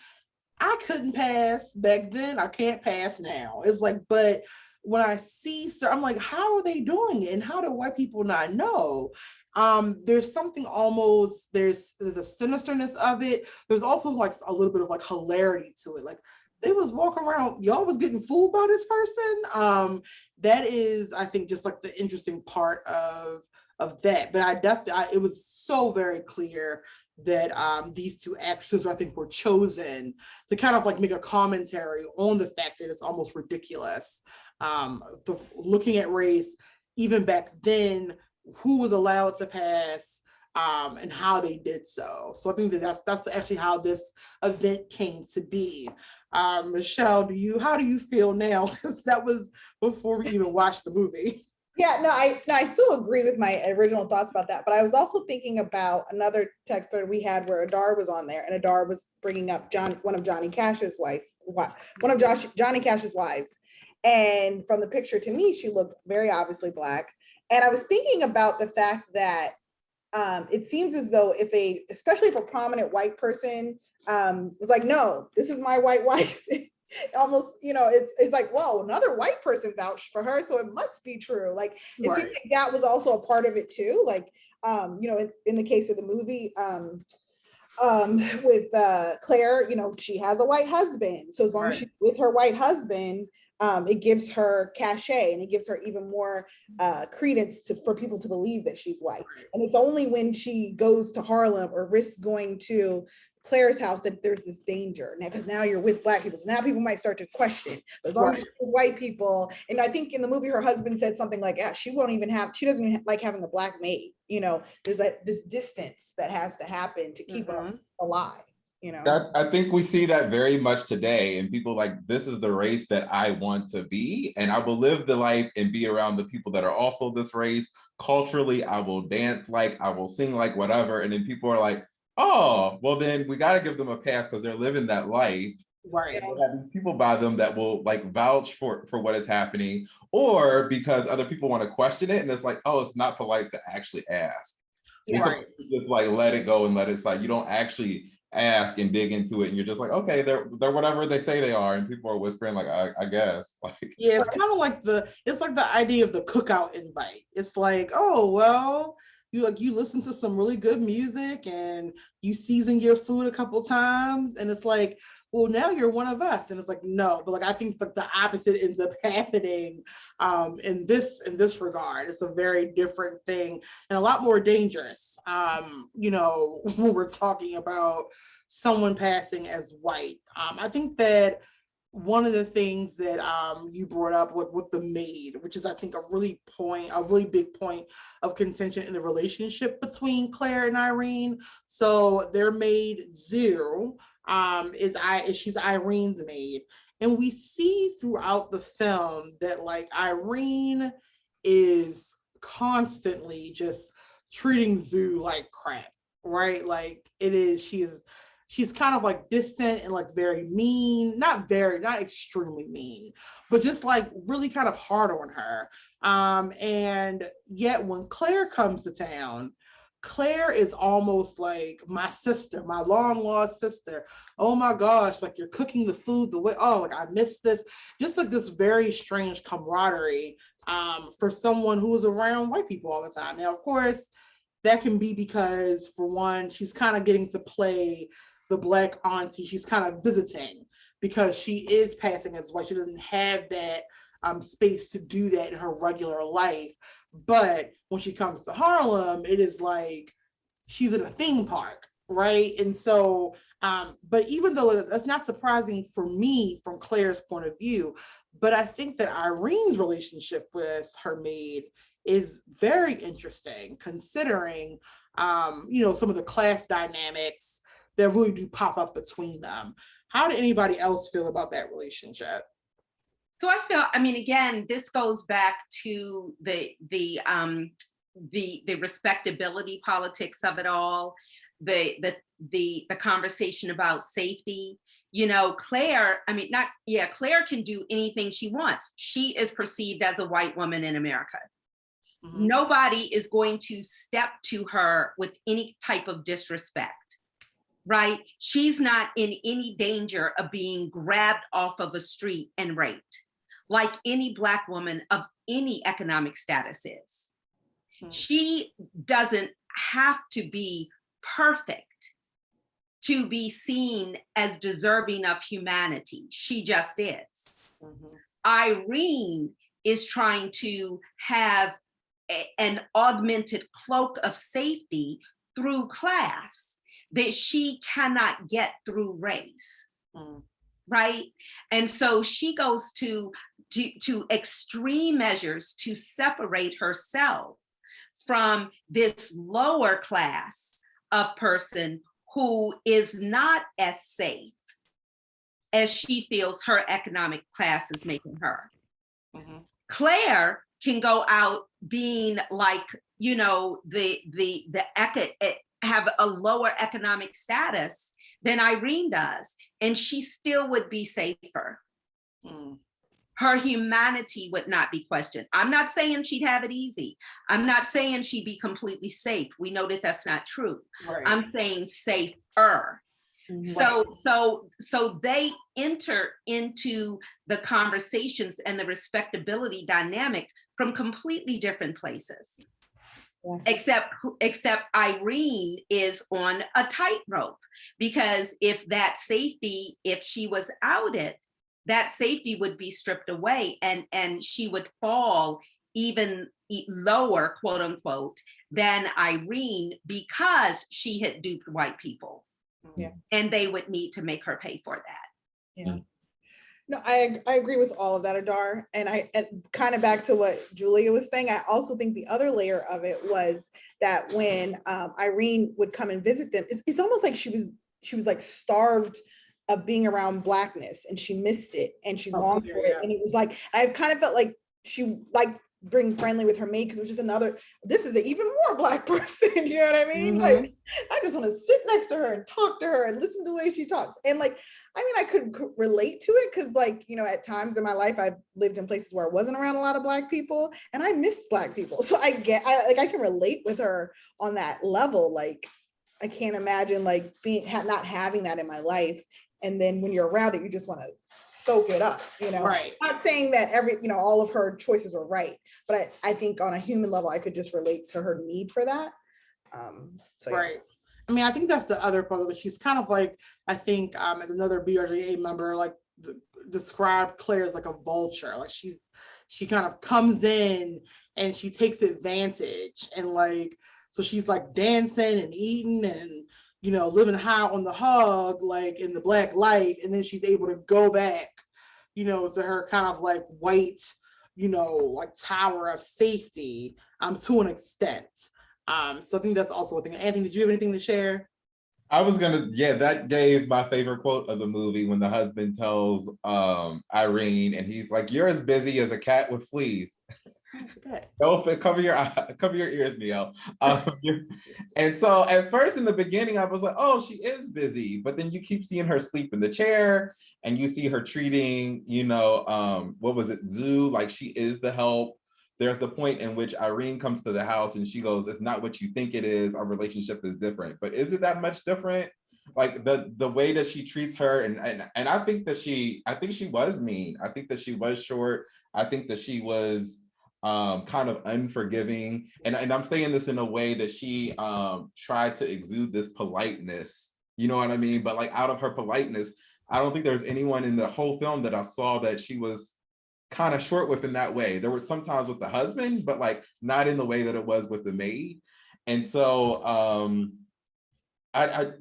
I couldn't pass back then, I can't pass now. It's like, but when I see, so I'm like, how are they doing it? And how do white people not know? There's something almost, there's a sinisterness of it. There's also like a little bit of like hilarity to it. Like, they was walking around, y'all was getting fooled by this person. That is, I think, just like the interesting part of that. But I definitely, it was so very clear that these two actresses, I think, were chosen to kind of like make a commentary on the fact that it's almost ridiculous. Looking at race, even back then, who was allowed to pass, and how they did so. So I think that that's actually how this event came to be. Michelle, how do you feel now? Because that was before we even watched the movie. Yeah, no, I still agree with my original thoughts about that, but I was also thinking about another text thread we had where Adar was on there, and Adar was bringing up one of Johnny Cash's Johnny Cash's wives. And from the picture, to me, she looked very obviously Black. And I was thinking about the fact that it seems as though especially if a prominent white person was like, no, this is my white wife, almost, it's like, whoa, another white person vouched for her, so it must be true. Like, it seems like that was also a part of it too. Like, in the case of the movie, with Claire, she has a white husband. So as long as she's with her white husband, it gives her cachet, and it gives her even more credence for people to believe that she's white. And it's only when she goes to Harlem or risks going to Claire's house that there's this danger now, because now you're with Black people, so now people might start to question. But as long as she's with white people, and I think in the movie her husband said something like, yeah, she doesn't even like having a Black maid. There's this distance that has to happen to keep her alive. I think we see that very much today, and people like, this is the race that I want to be, and I will live the life and be around the people that are also this race. Culturally, I will dance like, I will sing like, whatever. And then people are like, oh, well then we got to give them a pass because they're living that life. Right. And we'll have these people by them that will like vouch for what is happening, or because other people want to question it, and it's like, oh, it's not polite to actually ask. Right. Just like let it go and let it slide. You don't actually ask and dig into it, and you're just like, okay, they're whatever they say they are, and people are whispering like, I guess. Like, yeah, it's kind of like the idea of the cookout invite. It's like, oh well, you listen to some really good music and you season your food a couple times, and it's like, well, now you're one of us. And it's like, no, but like I think that the opposite ends up happening in this regard. It's a very different thing and a lot more dangerous. When we're talking about someone passing as white. I think that one of the things that you brought up with the maid, which is I think a really big point of contention in the relationship between Claire and Irene. So their maid Zoo she's Irene's maid, and we see throughout the film that like Irene is constantly just treating Zoo like crap, right? Like she's kind of like distant and like very mean, not extremely mean, but just like really kind of hard on her. And yet when Claire comes to town, Claire is almost like my sister, my long lost sister. Oh my gosh, like you're cooking the food the way, oh, like I miss this. Just like this very strange camaraderie for someone who is around white people all the time. Now, of course, that can be because, for one, she's kind of getting to play the Black auntie. She's kind of visiting. because she is passing as white. She doesn't have that space to do that in her regular life. But when she comes to Harlem, it is like she's in a theme park, right? And so, but even though that's not surprising for me from Claire's point of view, but I think that Irene's relationship with her maid is very interesting, considering, some of the class dynamics that really do pop up between them. How did anybody else feel about that relationship? So I feel, I mean, again, this goes back to the respectability politics of it all, the conversation about safety. Claire, Claire can do anything she wants. She is perceived as a white woman in America. Mm-hmm. Nobody is going to step to her with any type of disrespect, right? She's not in any danger of being grabbed off of a street and raped, like any Black woman of any economic status is. Mm-hmm. She doesn't have to be perfect to be seen as deserving of humanity. She just is. Mm-hmm. Irene is trying to have an augmented cloak of safety through class that she cannot get through race. Mm. Right? And so she goes to extreme measures to separate herself from this lower class of person who is not as safe as she feels her economic class is making her. Mm-hmm. Claire can go out being like, have a lower economic status than Irene does, and she still would be safer. Mm. Her humanity would not be questioned. I'm not saying she'd have it easy. I'm not saying she'd be completely safe. We know that that's not true. Right. I'm saying safer. Right. So they enter into the conversations and the respectability dynamic from completely different places. Yeah. Except Irene is on a tightrope, because if she was outed, that safety would be stripped away, and she would fall even lower, quote unquote, than Irene, because she had duped white people. Yeah. And they would need to make her pay for that. Yeah. No, I agree with all of that, Adar. And kind of back to what Julia was saying, I also think the other layer of it was that when Irene would come and visit them, it's almost like she was like starved of being around Blackness, and she missed it, and she longed for it. And it was like, I kind of felt like she liked being friendly with her maid, because it was just this is an even more Black person. You know what I mean? Mm-hmm. Like, I just want to sit next to her and talk to her and listen to the way she talks. And I could relate to it, because at times in my life, I've lived in places where I wasn't around a lot of Black people, and I missed Black people. So I can relate with her on that level. Like, I can't imagine not having that in my life. And then when you're around it, you just want to soak it up, Right. Not saying that all of her choices are right, but I think on a human level, I could just relate to her need for that. Right. Yeah. I mean, I think that's the other part of it. She's kind of like, I think as another BRJA member, described Claire as like a vulture. Like she kind of comes in and she takes advantage, and so she's like dancing and eating and living high on the hog, in the Black light. And then she's able to go back, to her kind of white, tower of safety, to an extent. So I think that's also a thing. Anthony, did you have anything to share? I was that gave my favorite quote of the movie, when the husband tells Irene, and he's like, "You're as busy as a cat with fleas." Don't cover your ears, Neil. And so at first in the beginning, I was like, oh, she is busy. But then you keep seeing her sleep in the chair, and you see her treating, what was it, Zoo, like she is the help. There's the point in which Irene comes to the house and she goes, "It's not what you think it is. Our relationship is different." But is it that much different? Like the way that she treats her, and I think she was mean. I think that she was short. I think that she was kind of unforgiving, and I'm saying this in a way that she tried to exude this politeness, you know what I mean? But out of her politeness, I don't think there's anyone in the whole film that I saw that she was kind of short with in that way. There were sometimes with the husband, but like not in the way that it was with the maid. And so I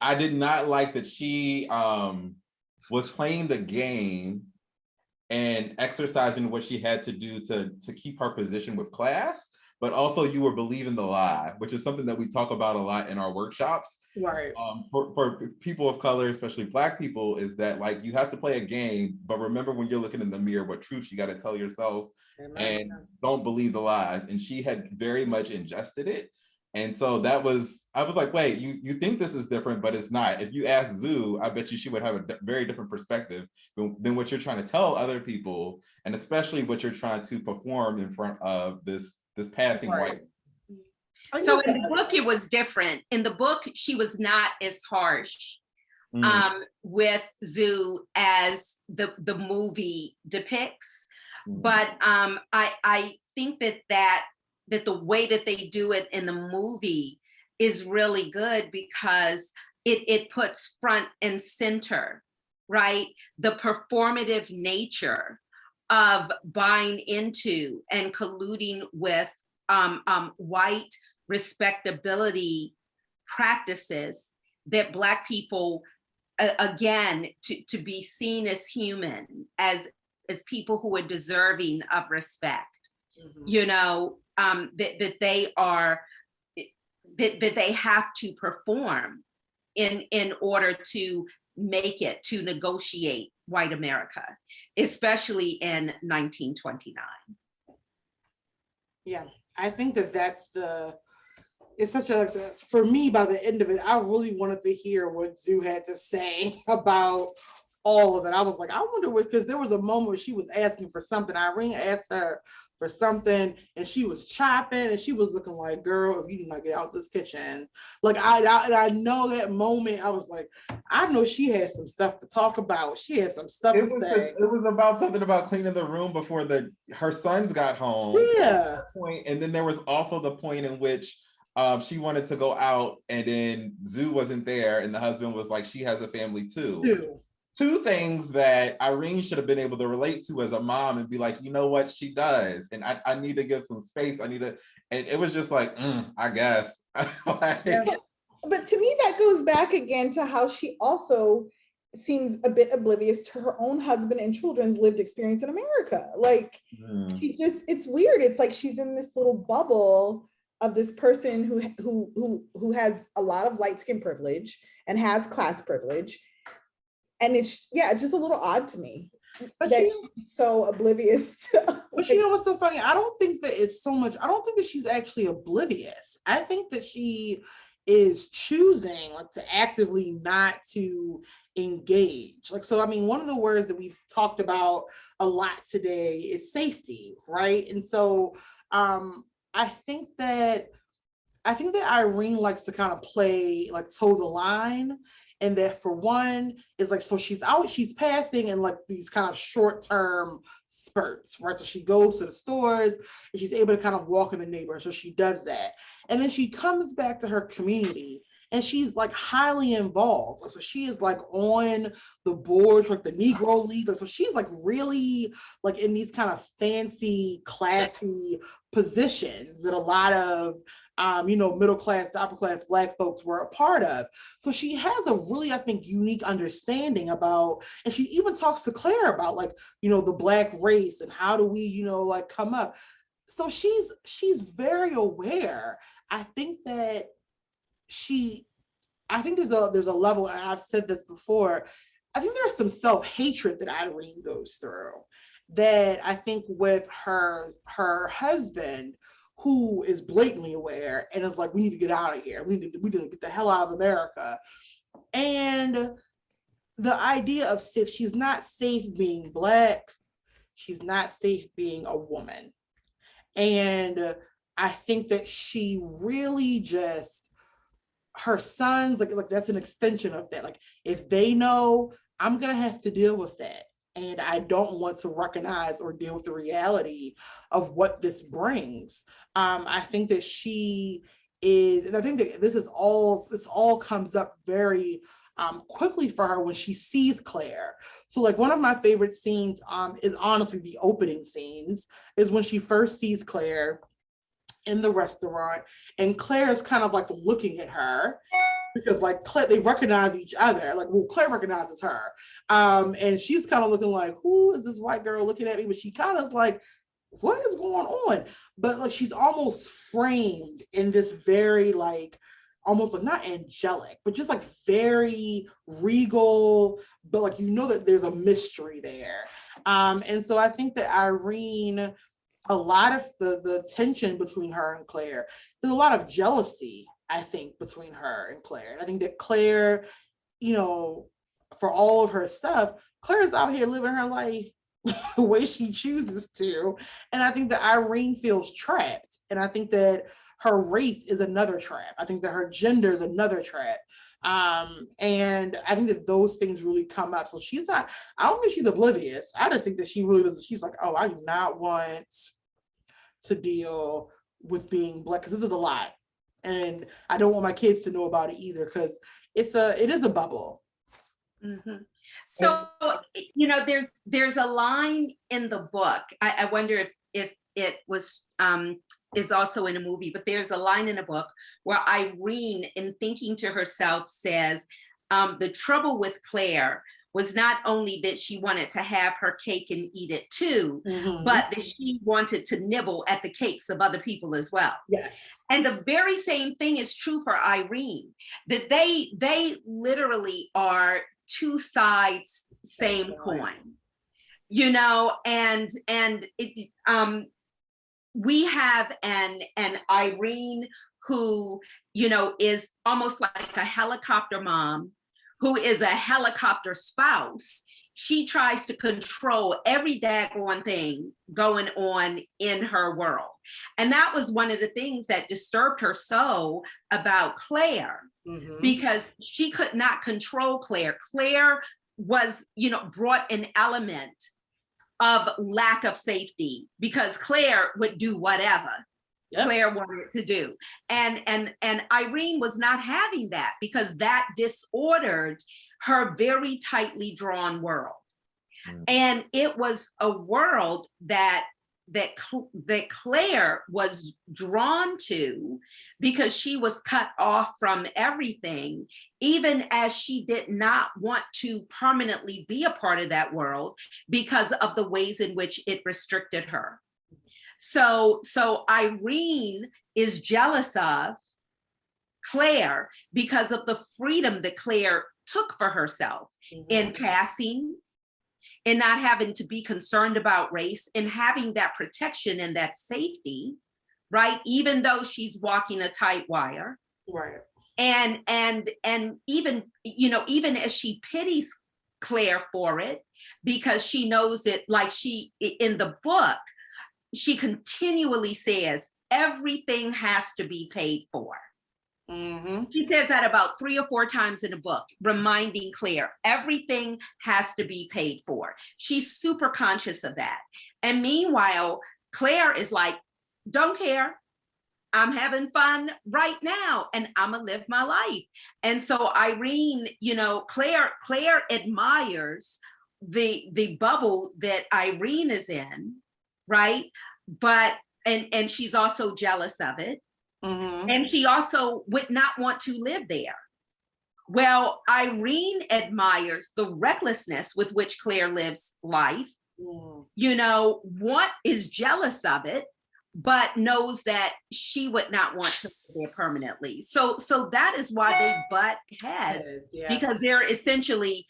I did not like that she was playing the game and exercising what she had to do to keep her position with class, but also you were believing the lie, which is something that we talk about a lot in our workshops. Right. For people of color, especially Black people, is that like you have to play a game, but remember when you're looking in the mirror, what truth you got to tell yourselves, and don't believe the lies. And she had very much ingested it. And so that was, I was like, wait, you think this is different, but it's not. If you ask Zoo, I bet you she would have a very different perspective than what you're trying to tell other people, and especially what you're trying to perform in front of this passing white. So in the book, it was different. In the book, she was not as harsh with Zoo as the movie depicts. But I think that the way that they do it in the movie is really good because it puts front and center, right? The performative nature of buying into and colluding with white respectability practices that Black people, again, to be seen as human, as people who are deserving of respect, you know, that they are, that they have to perform in order to make it, to negotiate white America, especially in 1929. Yeah, I think that's it's such a, for me, by the end of it, I really wanted to hear what Zoo had to say about all of it. I was like, I wonder what, because there was a moment where she was asking for something. Irene asked her for something and she was chopping and she was looking like, girl, if you do not get out this kitchen. Like I know that moment, I was like, I know she had some stuff to talk about. She had some stuff to say. It was about something about cleaning the room before her sons got home. Yeah. And then there was also the point in which she wanted to go out and then Zoo wasn't there and the husband was like, she has a family too. Two things that Irene should have been able to relate to as a mom and be like, you know what, she does. And I need to give some space. And it was just like, I guess. But to me, that goes back again to how she also seems a bit oblivious to her own husband and children's lived experience in America. Like, she just, it's weird. It's like she's in this little bubble of this person who has a lot of light skin privilege and has class privilege. And it's just a little odd to me. But she's so oblivious to, but you know what's so funny? I don't think that it's so much, I don't think that she's actually oblivious. I think that she is choosing like to actively not to engage. Like, so I mean, one of the words that we've talked about a lot today is safety, right? And so I think that Irene likes to kind of play like toe the line. And that for one is like, so she's passing in like these kind of short-term spurts, right? So she goes to the stores and she's able to kind of walk in the neighborhood. So she does that. And then she comes back to her community and she's like highly involved. So she is like on the boards, like the Negro League. So she's like really like in these kind of fancy, classy positions that a lot of middle class to upper class Black folks were a part of. So she has a really, I think, unique understanding about, and she even talks to Claire about like, the Black race and how do we, like come up. So she's very aware. I think that there's a level, and I've said this before, I think there's some self-hatred that Irene goes through that I think with her husband, who is blatantly aware and is like, we need to get out of here. We need to get the hell out of America. And the idea of she's not safe being Black, she's not safe being a woman. And I think that she really just, her sons, like that's an extension of that. Like, if they know, I'm gonna have to deal with that. And I don't want to recognize or deal with the reality of what this brings. I think that she is, and I think that this all comes up very quickly for her when she sees Claire. So like one of my favorite scenes is honestly the opening scenes, is when she first sees Claire in the restaurant, and Claire is kind of like looking at her because like Claire, they recognize each other. Like, well, Claire recognizes her. And she's kind of looking like, who is this white girl looking at me? But she kind of is like, what is going on? But like she's almost framed in this very like almost like not angelic, but just like very regal, but like you know that there's a mystery there. And so I think that Irene, a lot of the tension between her and Claire, there's a lot of jealousy, I think, between her and Claire. And I think that Claire, you know, for all of her stuff, Claire's out here living her life the way she chooses to. And I think that Irene feels trapped. And I think that her race is another trap. I think that her gender is another trap. And I think that those things really come up. So she's not, I don't think she's oblivious. I just think that she really does. She's like, oh, I do not want to deal with being Black, because this is a lot. And I don't want my kids to know about it either, because it is a bubble. Mm-hmm. So, you know, there's a line in the book. I wonder if it was is also in a movie, but there's a line in a book where Irene, in thinking to herself, says, the trouble with Claire was not only that she wanted to have her cake and eat it too, but that she wanted to nibble at the cakes of other people as well. Yes. And the very same thing is true for Irene, that they literally are two sides, same coin, you know, and it, we have an Irene who, you know, is almost like a helicopter mom, who is a helicopter spouse. She tries to control every daggone thing going on in her world. And that was one of the things that disturbed her so about Claire, because she could not control Claire. Claire was, you know, brought an element of lack of safety because Claire would do whatever Claire wanted to do. And Irene was not having that, because that disordered her very tightly drawn world. And it was a world that Claire was drawn to because she was cut off from everything, even as she did not want to permanently be a part of that world because of the ways in which it restricted her. So Irene is jealous of Claire because of the freedom that Claire took for herself in passing, in not having to be concerned about race, in having that protection and that safety, right? Even though she's walking a tight wire. Right. And even, you know, even as she pities Claire for it, because she knows it, like she, in the book, she continually says, everything has to be paid for. She says that about 3 or 4 times in the book, reminding Claire, everything has to be paid for. She's super conscious of that. And meanwhile, Claire is like, don't care. I'm having fun right now and I'm gonna live my life. And so Irene, you know, Claire admires the bubble that Irene is in, right? But, and she's also jealous of it. And she also would not want to live there. Well, Irene admires the recklessness with which Claire lives life, you know, is jealous of it, but knows that she would not want to live there permanently. So that is why they butt heads, because they're essentially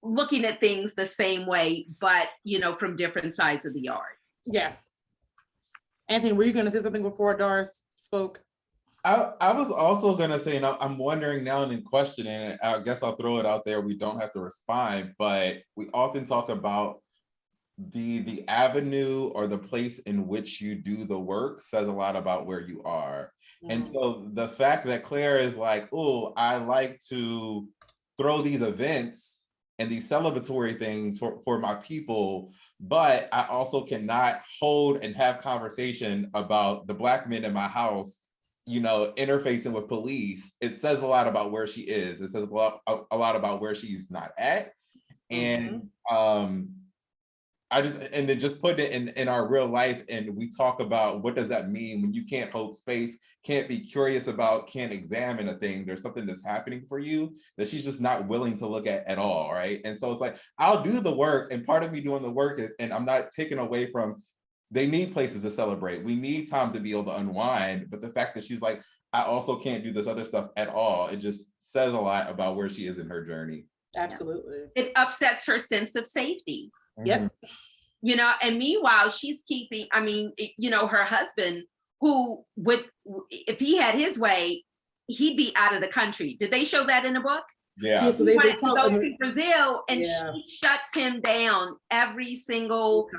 looking at things the same way, but, you know, from different sides of the yard. Yeah. Anthony, were you going to say something before Doris spoke? I was also going to say, and I'm wondering now and in questioning it, I guess I'll throw it out there. We don't have to respond, but we often talk about the avenue or the place in which you do the work says a lot about where you are. And so the fact that Claire is like, oh, I like to throw these events and these celebratory things for my people, but I also cannot hold and have conversation about the Black men in my house you know, interfacing with police, it says a lot about where she is. It says a lot about where she's not at. And and then just put it in our real life, and we talk about what does that mean when you can't hold space, can't be curious about, can't examine a thing. There's something that's happening for you that she's just not willing to look at all, right? And so it's like, I'll do the work, and part of me doing the work is, and I'm not taking away from, they need places to celebrate. We need time to be able to unwind, but the fact that she's like, I also can't do this other stuff at all, it just says a lot about where she is in her journey. Absolutely. It upsets her sense of safety. Yep. You know, and meanwhile, she's keeping, I mean, you know, her husband, who would, if he had his way, he'd be out of the country. Did they show that in the book? Yeah. So He they wanted to talk go about to Brazil, and Yeah. she shuts him down every single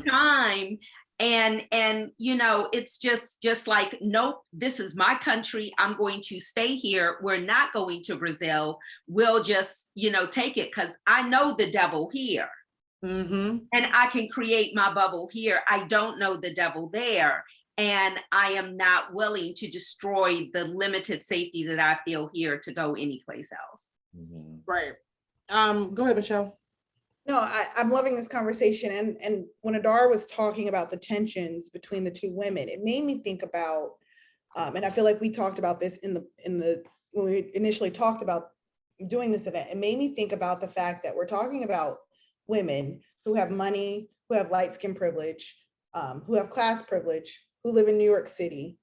time. And you know, it's just like, nope, this is my country. I'm going to stay here. We're not going to Brazil. We'll just, you know, take it because I know the devil here. Mm-hmm. And I can create my bubble here. I don't know the devil there. And I am not willing to destroy the limited safety that I feel here to go anyplace else. Right. Go ahead, Michelle. No, I'm loving this conversation. And when Adar was talking about the tensions between the two women, it made me think about, and I feel like we talked about this in the when we initially talked about doing this event, it made me think about the fact that we're talking about women who have money, who have light skin privilege, who have class privilege, who live in New York City,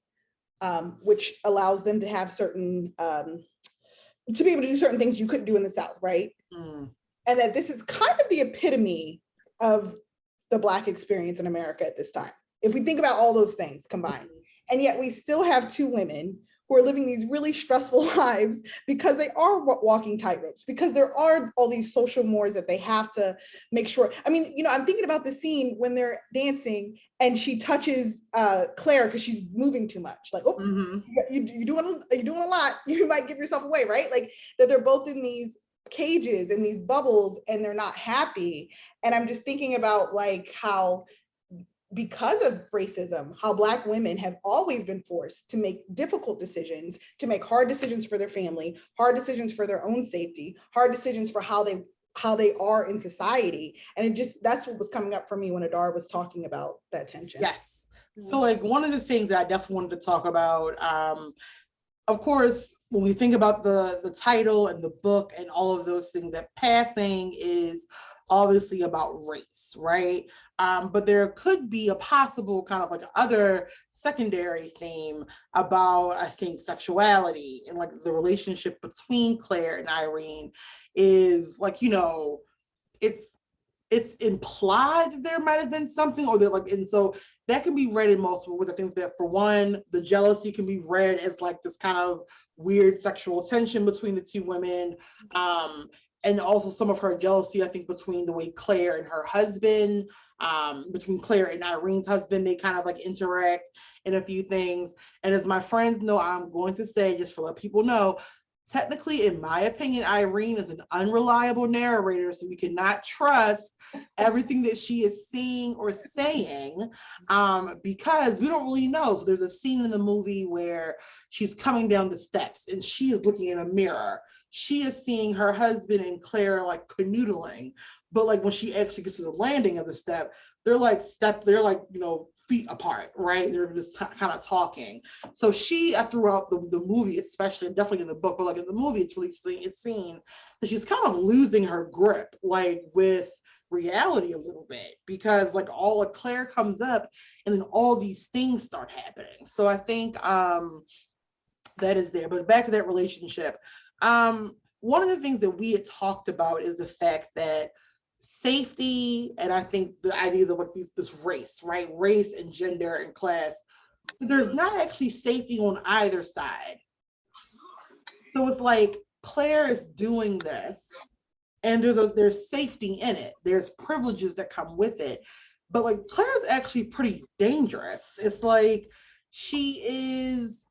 which allows them to have certain, to be able to do certain things you couldn't do in the South, right? And that this is kind of the epitome of the Black experience in America at this time, if we think about all those things combined. And yet we still have two women who are living these really stressful lives because they are walking tightropes, because there are all these social mores that they have to make sure. I mean, you know, I'm thinking about the scene when they're dancing and she touches Claire because she's moving too much. Like, oh, you're doing a lot. You might give yourself away, right? Like that they're both in these cages and these bubbles and they're not happy. And I'm just thinking about like how, because of racism, how Black women have always been forced to make difficult decisions, to make hard decisions for their family, hard decisions for their own safety, hard decisions for how they are in society. And it just, that's what was coming up for me when Adar was talking about that tension. Yes. So like one of the things that I definitely wanted to talk about, of course, when we think about the title and the book and all of those things, that passing is obviously about race, right? But there could be a possible kind of like other secondary theme about, I think, sexuality and like the relationship between Claire and Irene is like, you know, it's implied that there might have been something, or they're like, and so that can be read in multiple ways. I think that for one, the jealousy can be read as like this kind of weird sexual tension between the two women. And also some of her jealousy, I think, between the way Claire and her husband, between Claire and Irene's husband, they kind of like interact in a few things. And as my friends know, I'm going to say, just to let people know, technically, in my opinion, Irene is an unreliable narrator, so we cannot trust everything that she is seeing or saying, because we don't really know. So there's a scene in the movie where she's coming down the steps and she is looking in a mirror. She is seeing her husband and Claire like canoodling, but like when she actually gets to the landing of the step, they're like, you know, feet apart, right? They're just kind of talking. So she, throughout the movie, especially, definitely in the book, but like in the movie, it's seen that she's kind of losing her grip, like with reality a little bit, because like all of Claire comes up and then all these things start happening. So I think that is there. But back to that relationship. One of the things that we had talked about is the fact that safety, and I think the ideas of like this race, right? Race and gender and class, there's not actually safety on either side. So it's like Claire is doing this and there's safety in it. There's privileges that come with it. But like Claire's actually pretty dangerous. It's like she is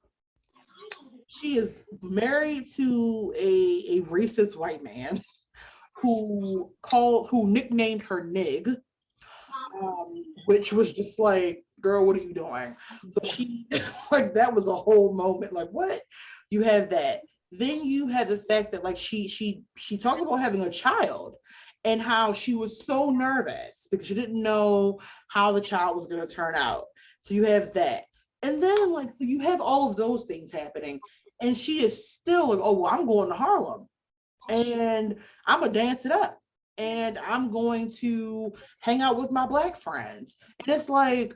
married to a racist white man who nicknamed her Nig, which was just like girl, what are you doing? So she, like, that was a whole moment. Like, what? You have that. Then you had the fact that, like, she talked about having a child and how she was so nervous because she didn't know how the child was going to turn out. So you have that. And then, like, so you have all of those things happening. And she is still like, oh, well, I'm going to Harlem and I'm going to dance it up. And I'm going to hang out with my Black friends. And it's like,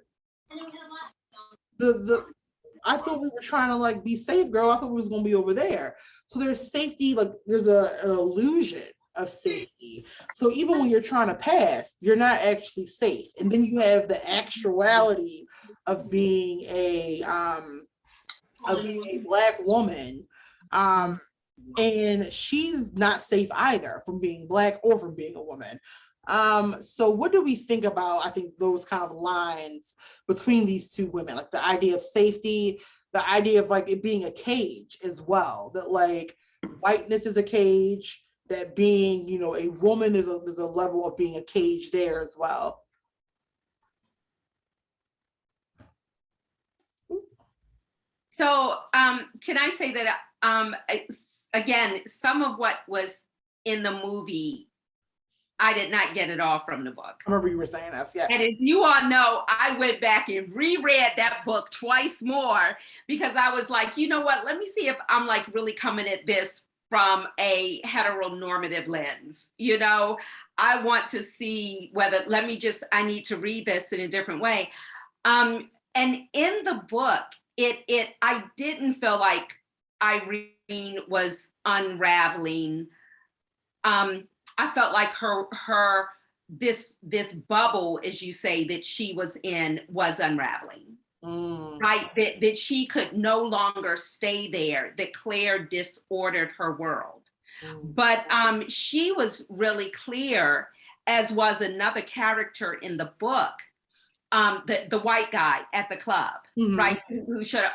I thought we were trying to, like, be safe, girl. I thought we was going to be over there. So there's safety, like, there's an illusion of safety. So even when you're trying to pass, you're not actually safe. And then you have the actuality of being a Black woman. And she's not safe either from being Black or from being a woman. So what do we think about, I think, those kind of lines between these two women, like the idea of safety, the idea of, like, it being a cage as well, that, like, whiteness is a cage, that being, you know, a woman, there's a level of being a cage there as well. So can I say that, again, some of what was in the movie, I did not get it all from the book. I remember you were saying this, yeah. And as you all know, I went back and reread that book twice more because I was like, you know what, let me see if I'm, like, really coming at this from a heteronormative lens. You know, I want to see whether, I need to read this in a different way. And in the book, I didn't feel like Irene was unraveling. I felt like this bubble, as you say, that she was in was unraveling. Right, that she could no longer stay there, that Claire disordered her world. But she was really clear, as was another character in the book, the white guy at the club, right? Who should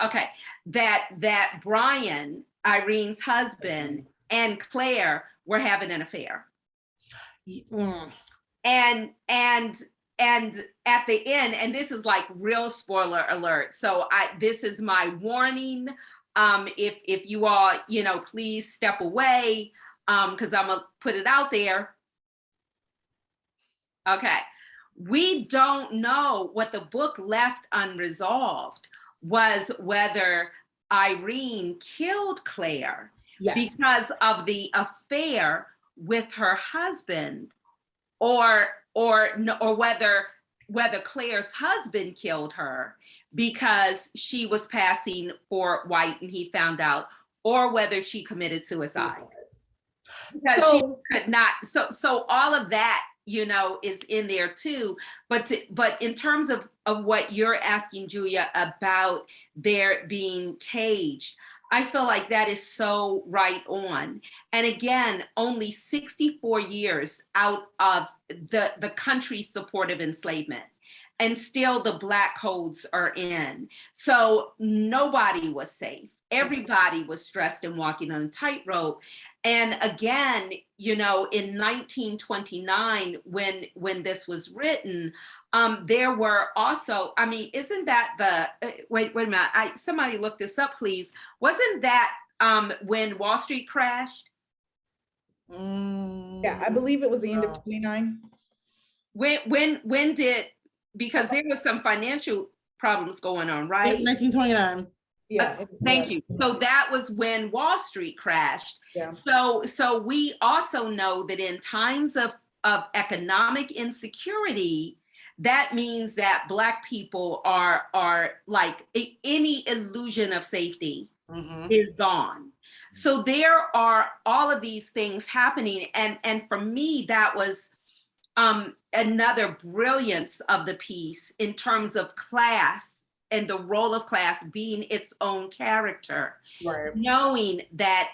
that Brian, Irene's husband, and Claire were having an affair. And at the end, and this is, like, real spoiler alert. So this is my warning. If you all, you know, please step away, because I'm gonna put it out there. Okay. We don't know what the book left unresolved was whether Irene killed Claire because of the affair with her husband, or whether Claire's husband killed her because she was passing for white and he found out, or whether she committed suicide. Because she could not, so all of that, you know, is in there too. But in terms of what you're asking, Julia, about their being caged, I feel like that is so right on. And again, only 64 years out of the country's support of enslavement. And still the Black codes are in. So nobody was safe. Everybody was stressed and walking on a tightrope. And again, you know, in 1929, when this was written, there were also, I mean, isn't that wait a minute, somebody look this up, please. Wasn't that when Wall Street crashed? Yeah, I believe it was the end of 29. When did, because there was some financial problems going on, right? 1929. Yeah. Thank you. So that was when Wall Street crashed. Yeah. So we also know that in times of economic insecurity, that means that Black people are like, any illusion of safety is gone. So there are all of these things happening. And for me, that was another brilliance of the piece in terms of class and the role of class being its own character, right? Knowing that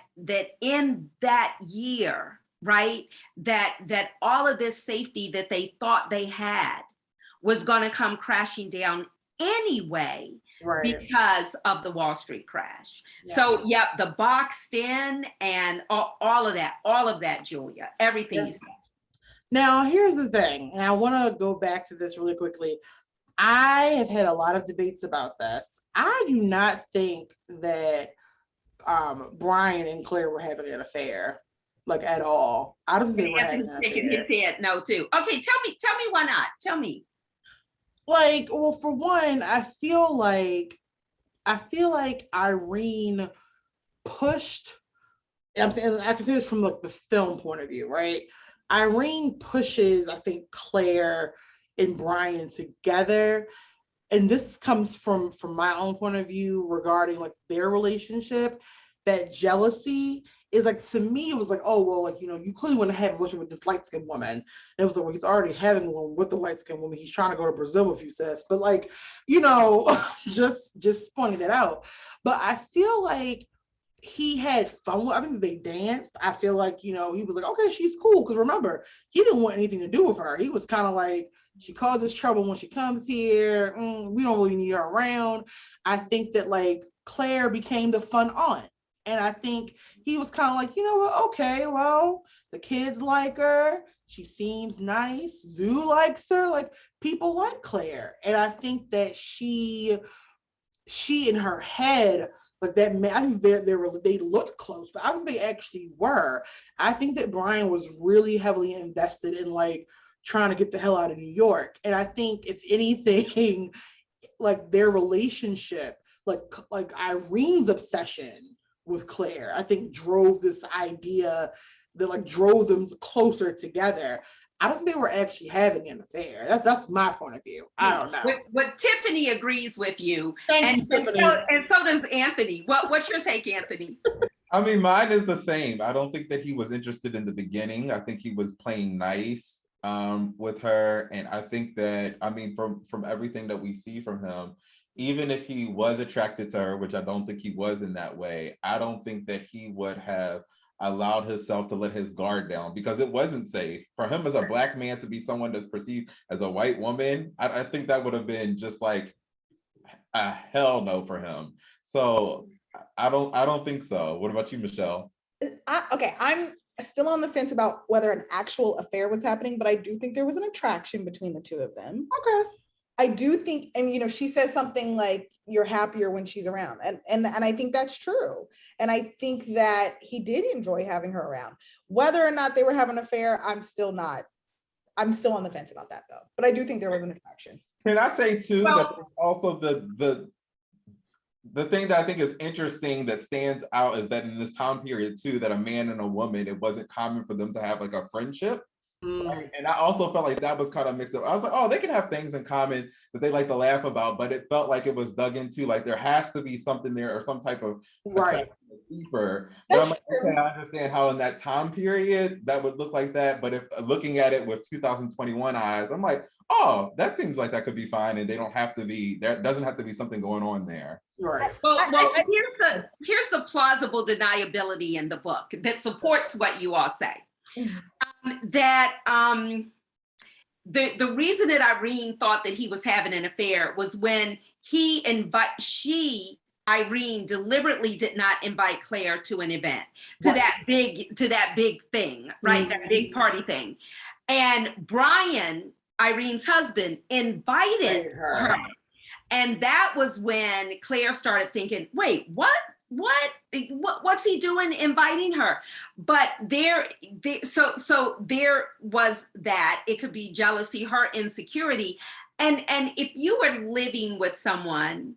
in that year, right, that all of this safety that they thought they had was going to come crashing down anyway, right, because of the Wall Street crash. Yeah. So yeah, the boxed in and all of that, Julia, everything you said. Now, here's the thing, and I want to go back to this really quickly. I have had a lot of debates about this. I do not think that Brian and Claire were having an affair, like at all. I don't think they were having Anthony's an shaking his affair. head no too. Okay, tell me why not? Tell me. Like, well, for one, I feel like Irene pushed. I'm saying I can see this from like the film point of view, right? Irene pushes, I think, Claire and Brian together, and this comes from my own point of view regarding like their relationship. That jealousy is like, to me, it was like, oh well, like, you clearly want to have a relationship with this light skinned woman. And it was like, well, he's already having one with the light skinned woman. He's trying to go to Brazil with you, sis. But like, just pointing that out. But I feel like he had fun. I think they danced. I feel like, he was like, okay, she's cool. Because remember, he didn't want anything to do with her. He was kind of like, she causes trouble when she comes here. We don't really need her around. I think that like Claire became the fun aunt. And I think he was kind of like, you know what? Okay, well, the kids like her. She seems nice. Zoo likes her. Like, people like Claire. And I think that she in her head, like that man, I think they looked close, but I don't think they actually were. I think that Brian was really heavily invested in like trying to get the hell out of New York. And I think if anything, like their relationship, like Irene's obsession with Claire, I think drove this idea that like drove them closer together. I don't think they were actually having an affair. That's my point of view. I don't know. What Tiffany agrees with you, Thank you, Tiffany. and so does Anthony. What's your take, Anthony? I mean, mine is the same. I don't think that he was interested in the beginning. I think he was playing nice with her. And I think that, I mean, from everything that we see from him, even if he was attracted to her, which I don't think he was in that way, I don't think that he would have allowed himself to let his guard down, because it wasn't safe for him as a black man to be someone that's perceived as a white woman. I think that would have been just like a hell no for him. So I don't think so. What about you, Michelle? Okay, I'm still on the fence about whether an actual affair was happening, but I do think there was an attraction between the two of them. Okay. I do think, and she says something like, you're happier when she's around. And I think that's true. And I think that he did enjoy having her around. Whether or not they were having an affair, I'm still on the fence about that though. But I do think there was an attraction. Can I say too that there's also the thing that I think is interesting that stands out is that in this time period too, that a man and a woman, it wasn't common for them to have like a friendship. Right? And I also felt like that was kind of mixed up. I was like, oh, they can have things in common that they like to laugh about, but it felt like it was dug into, like there has to be something there or some type of right deeper. But I'm like, okay, I understand how in that time period that would look like that. But if looking at it with 2021 eyes, I'm like, oh, that seems like that could be fine, and they don't have to be, there doesn't have to be something going on there. Right. Well, here's the plausible deniability in the book that supports what you all say. The reason that Irene thought that he was having an affair was when Irene deliberately did not invite Claire to an event, to that big thing, right? That big party thing. And Brian, Irene's husband, invited her. And that was when Claire started thinking, wait, what's he doing inviting her? But so there was that. It could be jealousy, her insecurity. And if you were living with someone,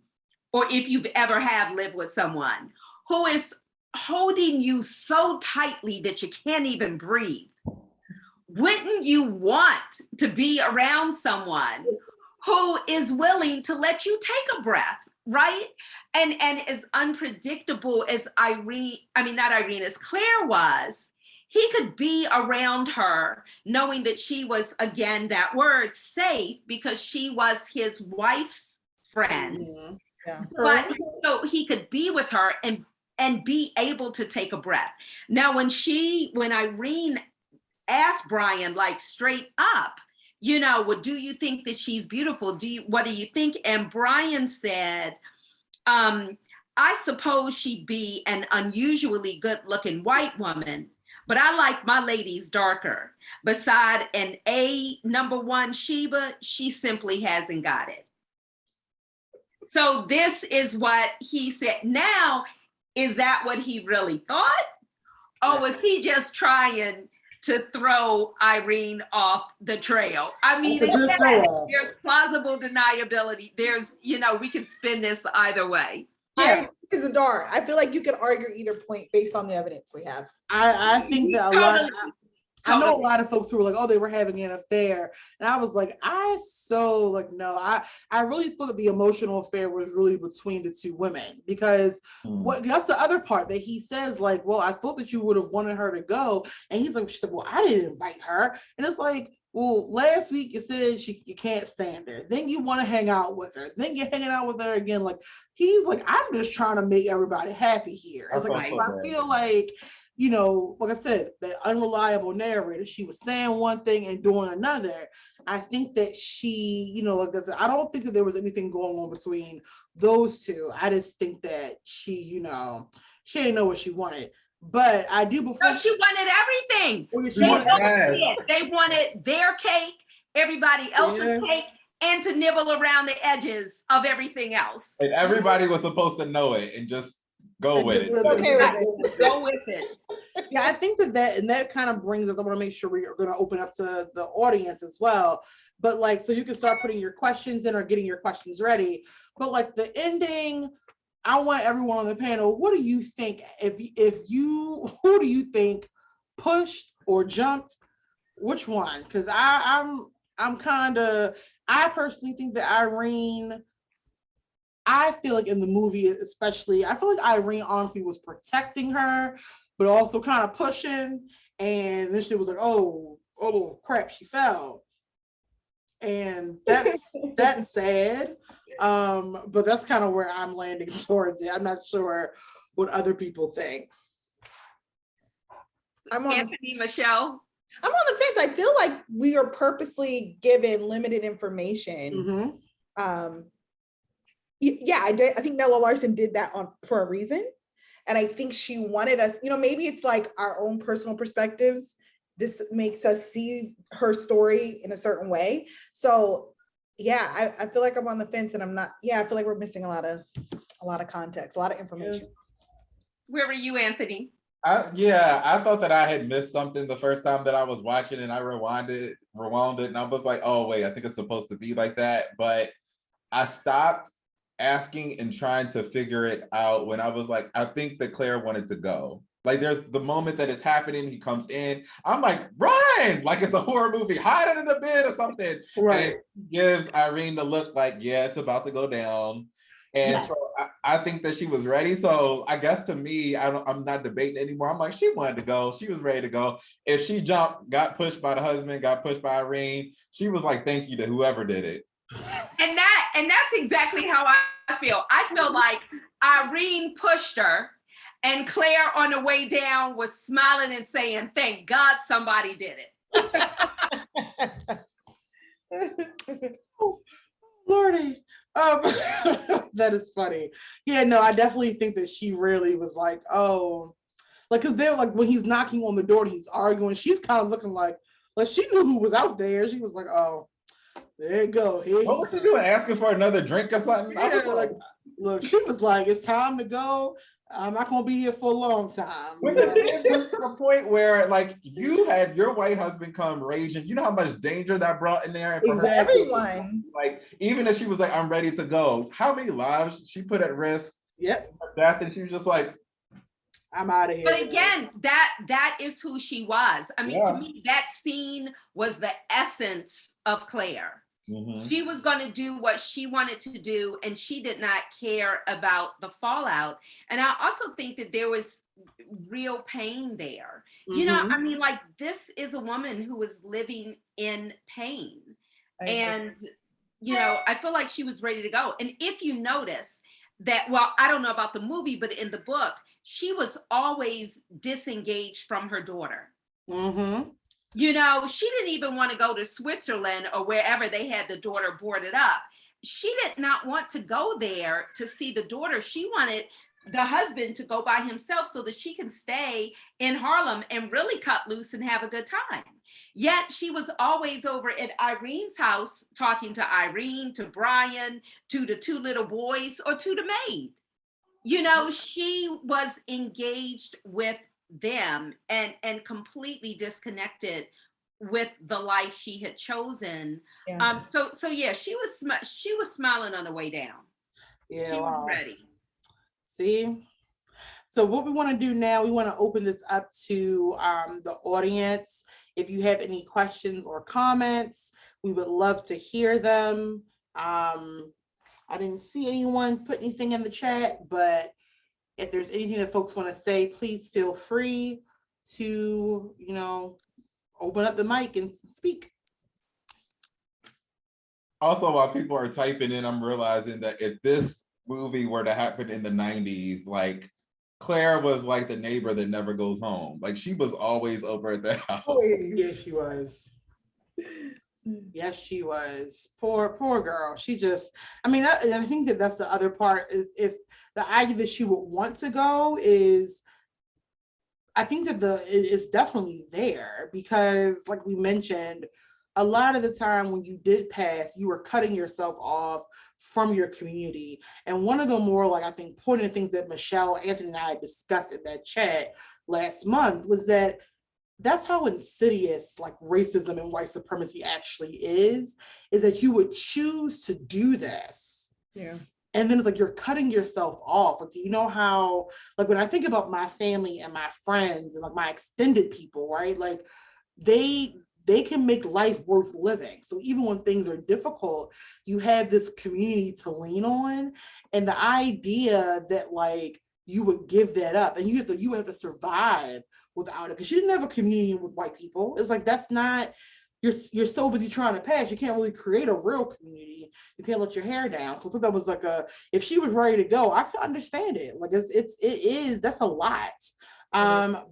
or if you've ever have lived with someone who is holding you so tightly that you can't even breathe, wouldn't you want to be around someone who is willing to let you take a breath, right? And as unpredictable as as Claire was, he could be around her knowing that she was, again, that word, safe, because she was his wife's friend. Mm-hmm. Yeah. But so he could be with her and be able to take a breath. Now, when Irene asked Brian, like straight up, well, do you think that she's beautiful? What do you think? And Brian said, I suppose she'd be an unusually good looking white woman, but I like my ladies darker. Beside an A number one Sheba, she simply hasn't got it. So this is what he said. Now, is that what he really thought? Or was he just trying to throw Irene off the trail? I mean, That's a good again, throw-off. there's plausible deniability. There's, we can spin this either way. I in the dark. I feel like you could argue either point based on the evidence we have. I think that a lot. I know a Totally. lot of folks who were like, "Oh, they were having an affair," and I was like, no. I really thought that the emotional affair was really between the two women because that's the other part that he says, like, "Well, I thought that you would have wanted her to go," and he's like, "Well, I didn't invite her," and it's like, well, last week you said you can't stand her, then you want to hang out with her, then you're hanging out with her again. Like, he's like, I'm just trying to make everybody happy here. It's like, I feel like, like I said, that unreliable narrator, she was saying one thing and doing another. I think that she, like I said, I don't think that there was anything going on between those two. I just think that she didn't know what she wanted. But I do before. No, she wanted everything. They wanted their cake, everybody else's cake, and to nibble around the edges of everything else. And everybody was supposed to know it and just go with it. Go with it. Yeah, I think that kind of brings us, I want to make sure we're going to open up to the audience as well. But like, so you can start putting your questions in or getting your questions ready. But like the ending, I want everyone on the panel, what do you think, who do you think pushed or jumped? Which one? Because I personally think that Irene, I feel like in the movie especially, I feel like Irene honestly was protecting her, but also kind of pushing. And then she was like, oh crap, she fell. And that's sad. But that's kind of where I'm landing towards it. I'm not sure what other people think. Anthony, Michelle. I'm on the fence. I feel like we are purposely given limited information. Mm-hmm. I think Nella Larsen did that for a reason. And I think she wanted us, maybe it's like our own personal perspectives. This makes us see her story in a certain way. So yeah, I feel like I'm on the fence and I'm not, I feel like we're missing a lot of context, a lot of information. Where were you, Anthony? I thought that I had missed something the first time that I was watching and I rewound it and I was like, oh wait, I think it's supposed to be like that. But I stopped asking and trying to figure it out when I was like, I think that Claire wanted to go. Like there's the moment that it's happening, he comes in, I'm like, run! Like it's a horror movie, hide under the bed or something. Right. And gives Irene the look like, yeah, it's about to go down. And so I think that she was ready. So I guess to me, I'm not debating anymore. I'm like, she wanted to go. She was ready to go. If she jumped, got pushed by the husband, got pushed by Irene, she was like, thank you to whoever did it. And that's exactly how I feel. I feel like Irene pushed her and Claire on the way down was smiling and saying, thank God somebody did it. Lordy. That is funny. Yeah, no, I definitely think that she really was like, oh, like, because they're like, when he's knocking on the door and he's arguing, she's kind of looking like she knew who was out there. She was like, oh, there you go. What was she doing? Asking for another drink or something? Yeah, like, look, she was like, it's time to go. I'm not gonna be here for a long time. But to the point where, like, you had your white husband come raging. You know how much danger that brought in there, and for exactly. Everyone. Like, even if she was like, "I'm ready to go," how many lives she put at risk? Yep. Death, and she was just like, "I'm out of here." But again, that is who she was. I mean, to me, that scene was the essence of Claire. Mm-hmm. She was going to do what she wanted to do, and she did not care about the fallout. And I also think that there was real pain there. Mm-hmm. You know, I mean, like, this is a woman who was living in pain. And, you know, I feel like she was ready to go. And if you notice that, well, I don't know about the movie, but in the book, she was always disengaged from her daughter. Mm-hmm. You know, she didn't even want to go to Switzerland or wherever they had the daughter boarded up. She did not want to go there to see the daughter. She wanted the husband to go by himself so that she can stay in Harlem and really cut loose and have a good time. Yet she was always over at Irene's house talking to Irene, to Brian, to the two little boys, or to the maid. You know, she was engaged with them and completely disconnected with the life she had chosen. Yeah. So yeah, she was smiling on the way down. Yeah, She was wow. ready. See? So what we want to do now, we want to open this up to the audience. If you have any questions or comments, we would love to hear them. I didn't see anyone put anything in the chat, but if there's anything that folks want to say, please feel free to, you know, open up the mic and speak. Also, while people are typing in, I'm realizing that if this movie were to happen in the 90s, like Claire was like the neighbor that never goes home. Like she was always over at the house. Yes, she was. Yes, she was. Poor girl. She just, I mean, I think that that's the other part is if the idea that she would want to go is, I think that it's definitely there because like we mentioned, a lot of the time when you did pass, you were cutting yourself off from your community. And one of the more like, I think, poignant things that Michelle, Anthony, and I discussed in that chat last month was that that's how insidious like racism and white supremacy actually is that you would choose to do this. Yeah. And then it's like you're cutting yourself off. Like, do you know how, like when I think about my family and my friends and like my extended people, right? Like they can make life worth living. So even when things are difficult, you have this community to lean on. And the idea that like you would give that up and you have to survive without it, because you didn't have a community with white people. It's like that's not, you're so busy trying to pass, you can't really create a real community. You can't let your hair down. So I thought that was like if she was ready to go, I could understand it. Like it is, that's a lot.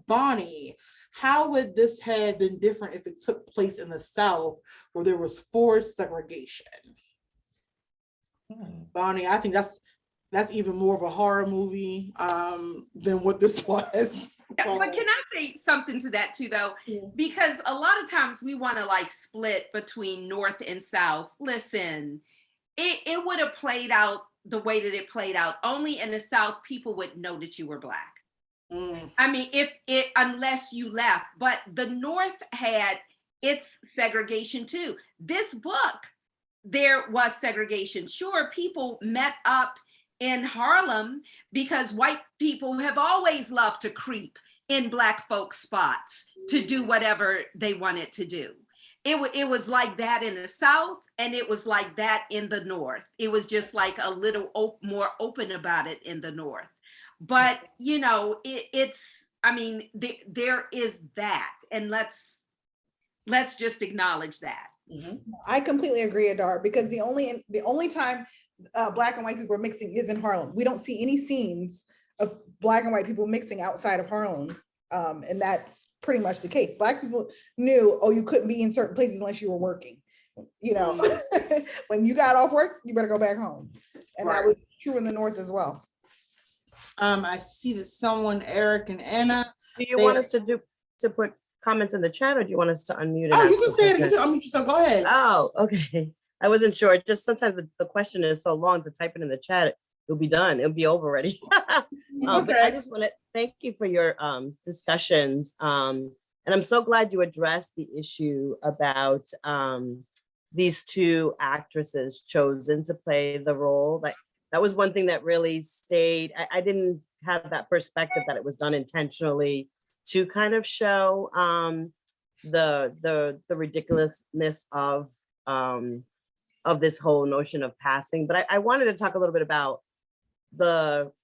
Bonnie, how would this have been different if it took place in the South where there was forced segregation? Bonnie, I think that's even more of a horror movie than what this was. So, but can I say something to that too, though? Yeah. Because a lot of times we want to like split between North and South. Listen, it would have played out the way that it played out. Only in the South, people would know that you were Black. I mean, unless you left. But the North had its segregation too. This book, there was segregation. Sure, people met up in Harlem because white people have always loved to creep in Black folk spots to do whatever they wanted to do. It was like that in the South, and it was like that in the North. It was just like a little more open about it in the North. But, you know, it's, I mean, there is that, and let's just acknowledge that. I completely agree, Adar, because the only time Black and white people are mixing is in Harlem. We don't see any scenes of Black and white people mixing outside of Harlem. And that's pretty much the case. Black people knew, oh, you couldn't be in certain places unless you were working. You know, when you got off work, you better go back home. And that was true in the North as well. I see that someone, Eric and Anna. Do you want us to put comments in the chat, or do you want us to unmute? Oh, you can say it. You can unmute yourself. Go ahead. Oh, okay. I wasn't sure. Just sometimes the question is so long, to type it in the chat, it'll be done. It'll be over already. But I just want to thank you for your discussions. And I'm so glad you addressed the issue about these two actresses chosen to play the role. Like that was one thing that really stayed. I didn't have that perspective that it was done intentionally to kind of show the ridiculousness of this whole notion of passing. But I wanted to talk a little bit about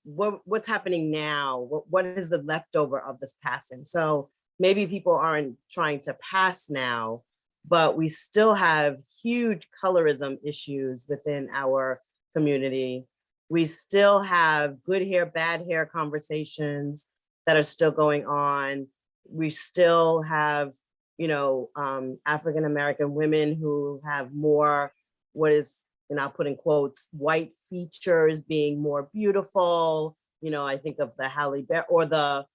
what's happening now. What is the leftover of this passing? So maybe people aren't trying to pass now, but we still have huge colorism issues within our community. We still have good hair, bad hair conversations that are still going on. We still have, African-American women who have more, what is, and I'll put in quotes, white features being more beautiful I think of the Halle Berry or the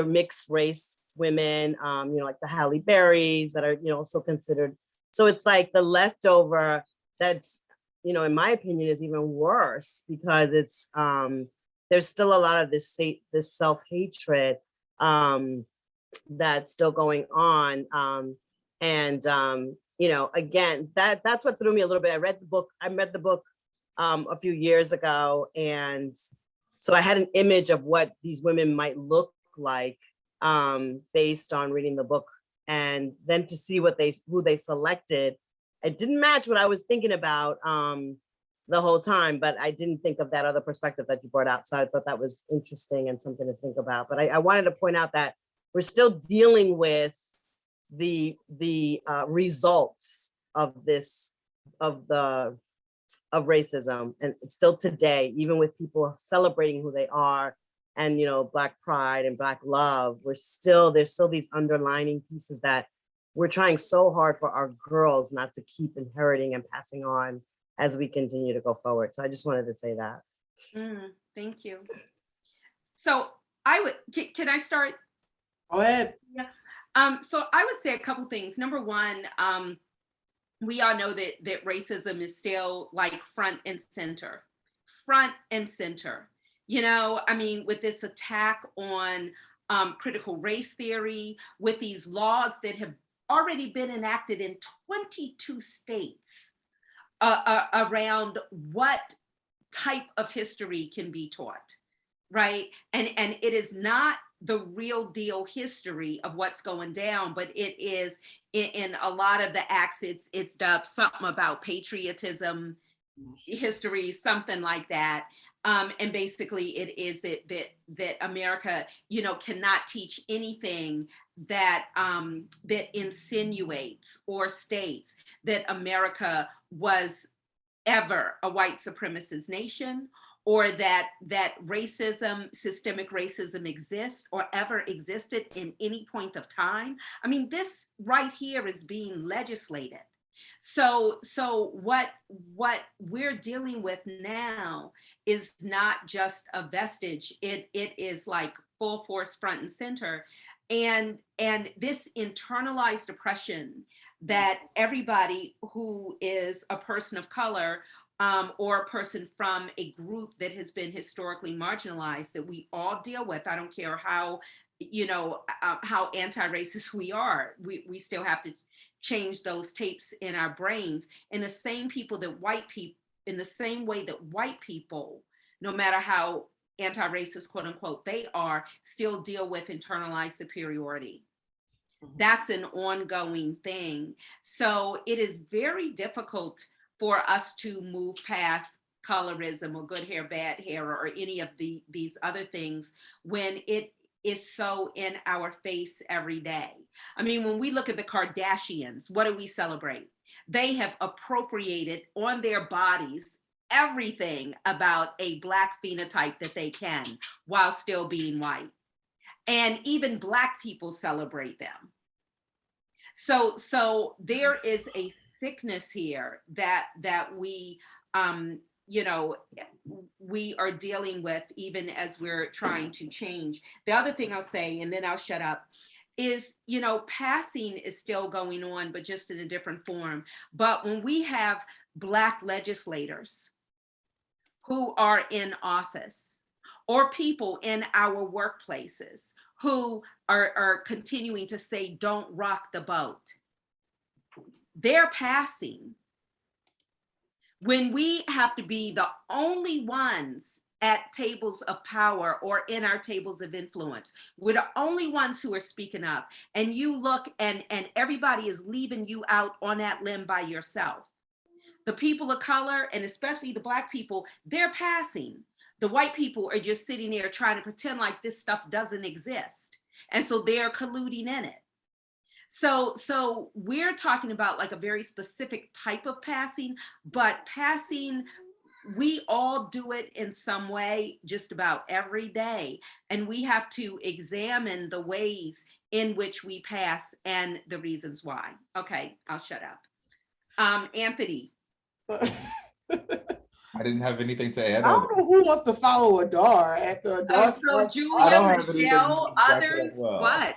mixed race women, like the Halle Berrys that are, also considered. So it's like the leftover that's, in my opinion, is even worse because it's, there's still a lot of this self-hatred that's still going on. Again, that's what threw me a little bit. I read the book a few years ago, and so I had an image of what these women might look like based on reading the book, and then to see who they selected, it didn't match what I was thinking about the whole time, but I didn't think of that other perspective that you brought out. So I thought that was interesting and something to think about. But I wanted to point out that we're still dealing with the results of racism, and it's still today, even with people celebrating who they are, and Black pride and Black love, there's still these underlining pieces that we're trying so hard for our girls not to keep inheriting and passing on as we continue to go forward. So I just wanted to say that. Thank you. So can I start? Go ahead. Yeah. So I would say a couple things. Number one, we all know that racism is still like front and center. With this attack on critical race theory, with these laws that have already been enacted in 22 states around what type of history can be taught, right? And it is not the real deal history of what's going down, but it is in a lot of the acts, it's dubbed something about patriotism history, something like that. And basically it is that America, cannot teach anything that insinuates or states that America was ever a white supremacist nation, or that racism, systemic racism exists or ever existed in any point of time. I mean, this right here is being legislated. So what we're dealing with now is not just a vestige. It is like full force, front and center. And this internalized oppression that everybody who is a person of color or a person from a group that has been historically marginalized, that we all deal with. I don't care how anti-racist we are. We still have to change those tapes in our brains. In the same way that white people, no matter how anti-racist, quote unquote, they are, still deal with internalized superiority. That's an ongoing thing. So it is very difficult for us to move past colorism or good hair, bad hair, or any of these other things when it is so in our face every day. I mean, when we look at the Kardashians, what do we celebrate? They have appropriated on their bodies everything about a Black phenotype that they can while still being white. And even Black people celebrate them. So there is a sickness here that we we are dealing with, even as we're trying to change. The other thing I'll say, and then I'll shut up, is, passing is still going on, but just in a different form. But when we have Black legislators who are in office, or people in our workplaces who are continuing to say, don't rock the boat, they're passing. When we have to be the only ones at tables of power or in our tables of influence, we're the only ones who are speaking up, and you look and everybody is leaving you out on that limb by yourself. The people of color, and especially the Black people, they're passing. The white people are just sitting there trying to pretend like this stuff doesn't exist. And so they're colluding in it. So we're talking about like a very specific type of passing, but passing, we all do it in some way just about every day. And we have to examine the ways in which we pass and the reasons why. Okay, I'll shut up. Anthony. I didn't have anything to add I on. don't know who wants to follow Adar after Adar So starts I Julia, don't talking. have anything to Michelle, back it up others, well. what?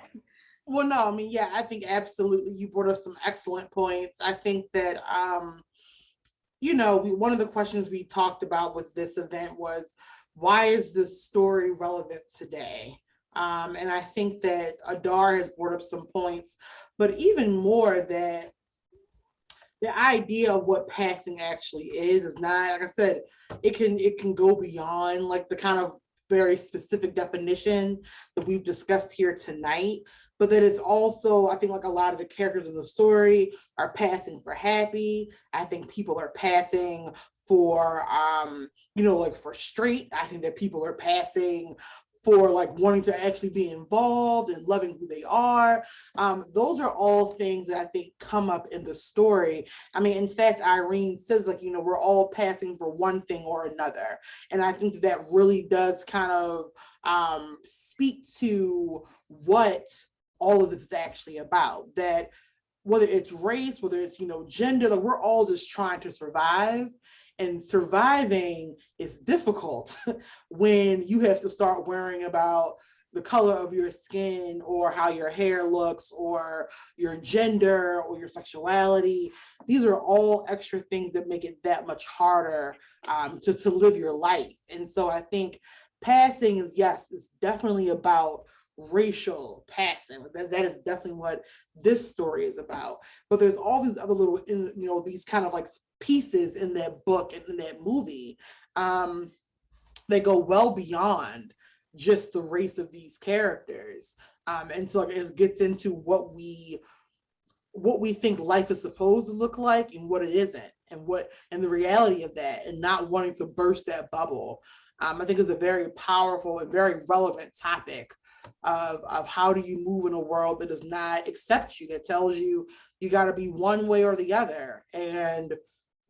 Well, no, I mean, yeah, I think absolutely you brought up some excellent points. I think that, one of the questions we talked about with this event was, why is this story relevant today? And I think that Adar has brought up some points, but even more that the idea of what passing actually is not, like I said, it can go beyond like the kind of very specific definition that we've discussed here tonight, but that it's also, I think, like a lot of the characters in the story are passing for happy. I think people are passing for like for straight. I think that people are passing for like wanting to actually be involved and loving who they are. Those are all things that I think come up in the story. I mean, in fact, Irene says like, we're all passing for one thing or another. And I think that really does kind of speak to what all of this is actually about. That whether it's race, whether it's, gender, like we're all just trying to survive. And surviving is difficult when you have to start worrying about the color of your skin or how your hair looks or your gender or your sexuality. These are all extra things that make it that much harder to live your life. And so I think passing is, yes, it's definitely about racial passing. That is definitely what this story is about. But there's all these other little, these kind of like pieces in that book and in that movie they go well beyond just the race of these characters. And so it gets into what we think life is supposed to look like and what it isn't, and the reality of that, and not wanting to burst that bubble. I think it's a very powerful and very relevant topic of how do you move in a world that does not accept you, that tells you you got to be one way or the other. And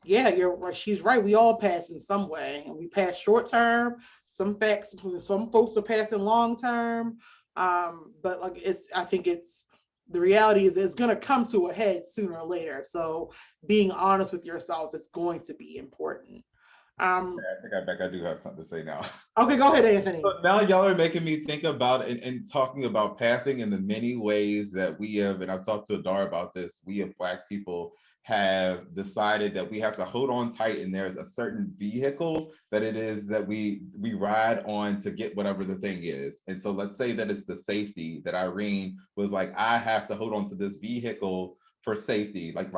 yeah, she's right. We all pass in some way, and we pass short term. Some folks are passing long term. But like I think the reality is it's going to come to a head sooner or later. So being honest with yourself is going to be important. I think I do have something to say now. Okay, go ahead, Anthony. So now y'all are making me think about and talking about passing in the many ways that we have, and I've talked to Adar about this, we have Black people have decided that we have to hold on tight, and there's a certain vehicle that it is that we ride on to get whatever the thing is. And so let's say that it's the safety that Irene was like, I have to hold on to this vehicle for safety, like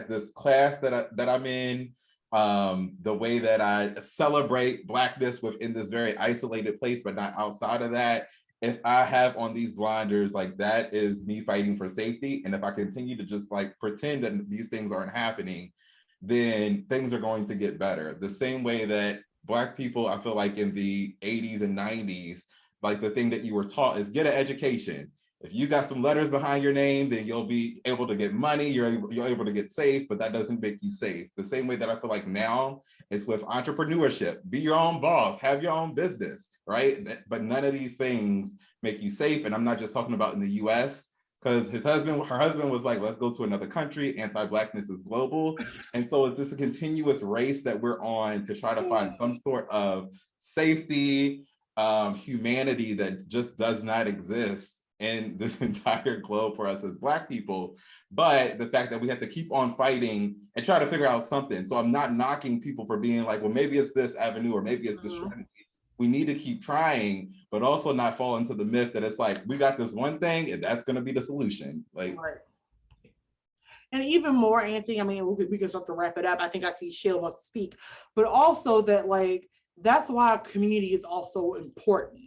this class that I'm in, the way that I celebrate Blackness within this very isolated place, but not outside of that. If I have on these blinders, like that is me fighting for safety. And if I continue to just like pretend that these things aren't happening, then things are going to get better. The same way that Black people, I feel like in the 80s and 90s, like the thing that you were taught is get an education. If you got some letters behind your name, then you'll be able to get money, you're able to get safe, but that doesn't make you safe. The same way that I feel like now is with entrepreneurship. Be your own boss, have your own business, right? But none of these things make you safe. And I'm not just talking about in the US, because her husband was like, let's go to another country, anti-Blackness is global. And so it's just a continuous race that we're on to try to find some sort of safety, humanity that just does not exist in this entire globe for us as Black people. But the fact that we have to keep on fighting and try to figure out something. So I'm not knocking people for being like, well, maybe it's this avenue or maybe it's this strategy. We need to keep trying, but also not fall into the myth that it's like, we got this one thing and that's going to be the solution. Like, right. And even more, Anthony, I mean, we can start to wrap it up. I think I see Sheila wants to speak, but also that like, that's why community is also important,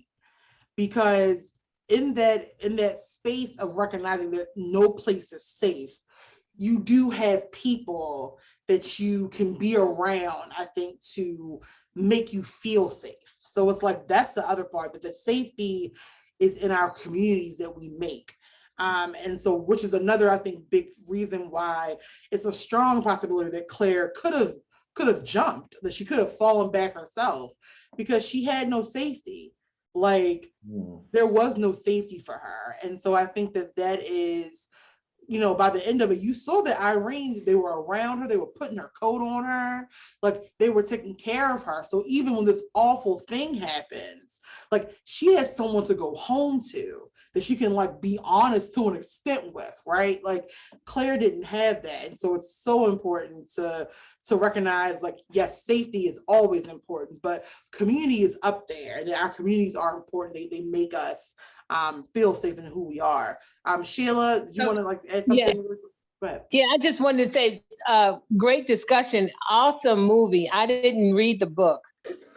because in that space of recognizing that no place is safe, you do have people that you can be around, I think, to make you feel safe. So it's like, that's the other part, that the safety is in our communities that we make. And so, which is another, I think, big reason why it's a strong possibility that Claire could have jumped, that she could have fallen back herself, because she had no safety. Like there was no safety for her. And so I think that is you know, by the end of it, you saw that Irene, they were around her, they were putting her coat on her, like they were taking care of her. So even when this awful thing happens, like she has someone to go home to that she can like be honest to an extent with, right? Like Claire didn't have that. And so it's so important to recognize, like, yes, safety is always important, but community is up there. That our communities are important. They make us feel safe in who we are. Sheila, you want to like add something? Yeah. Go ahead. Yeah, I just wanted to say, great discussion, awesome movie. I didn't read the book.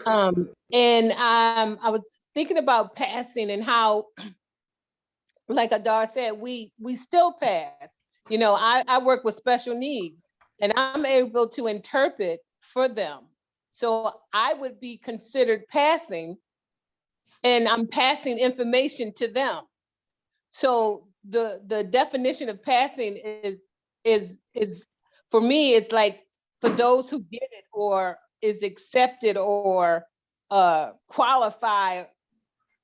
And I was thinking about passing and how, like Adar said, we still pass. You know, I work with special needs and I'm able to interpret for them. So I would be considered passing, and I'm passing information to them. So the definition of passing is for me, it's like for those who get it or is accepted or qualify,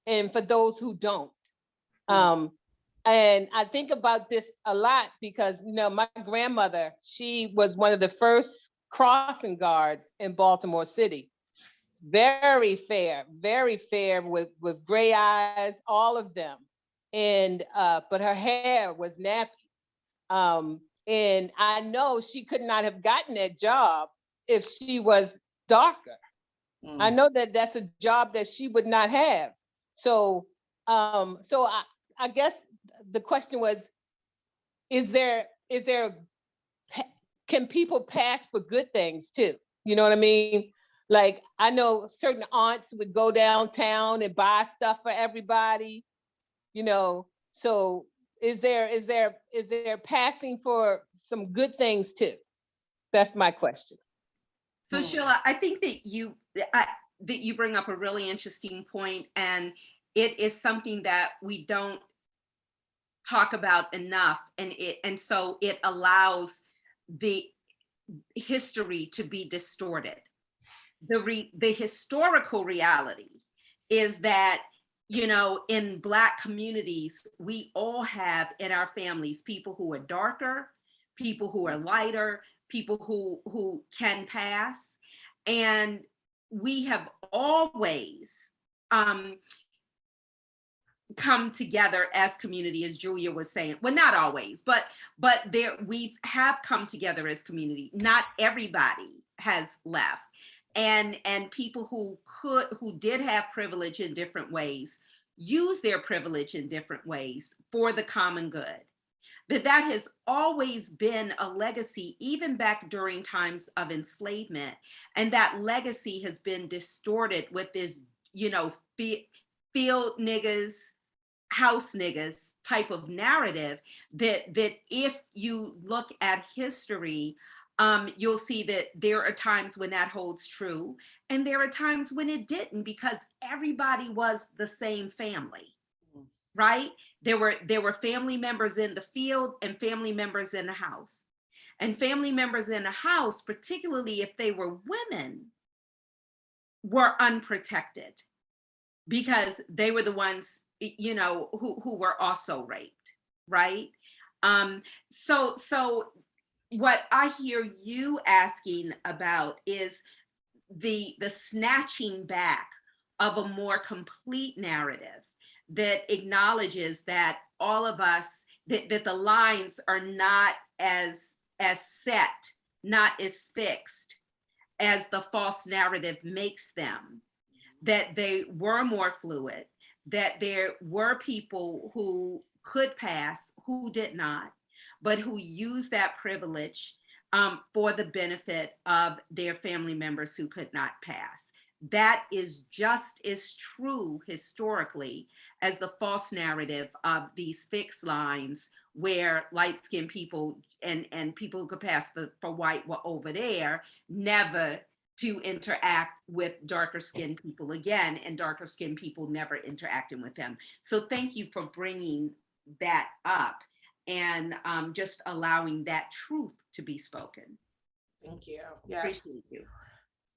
and for those who don't. And I think about this a lot because, you know, my grandmother, she was one of the first crossing guards in Baltimore City. Very fair with gray eyes, all of them. And but her hair was nappy. And I know she could not have gotten that job if she was darker. I know that that's a job that she would not have. So I guess the question was, can people pass for good things too? You know what I mean? Like, I know certain aunts would go downtown and buy stuff for everybody, you know. So is there passing for some good things too? That's my question. So Sheila, I think that you bring up a really interesting point, and it is something that we don't talk about enough, and so it allows the history to be distorted. The historical reality is that, you know, in Black communities, we all have in our families people who are darker, people who are lighter, people who can pass, and we have always come together as community, as Julia was saying. Well, not always, but we have come together as community. Not everybody has left, and people who did have privilege in different ways use their privilege in different ways for the common good. That has always been a legacy, even back during times of enslavement, and that legacy has been distorted with this, you know, field niggas, house niggas type of narrative that if you look at history, you'll see that there are times when that holds true and there are times when it didn't, because everybody was the same family, right? There were family members in the field and family members in the house. And family members in the house, particularly if they were women, were unprotected because they were the ones, you know, who were also raped, right? So what I hear you asking about is the snatching back of a more complete narrative that acknowledges that all of us, that the lines are not as set, not as fixed as the false narrative makes them, that they were more fluid, that there were people who could pass, who did not, but who used that privilege for the benefit of their family members who could not pass. That is just as true historically as the false narrative of these fixed lines where light-skinned people and people who could pass for white were over there, never to interact with darker skinned people again, and darker skinned people never interacting with them. So thank you for bringing that up and just allowing that truth to be spoken. Thank you. Yes. Appreciate you.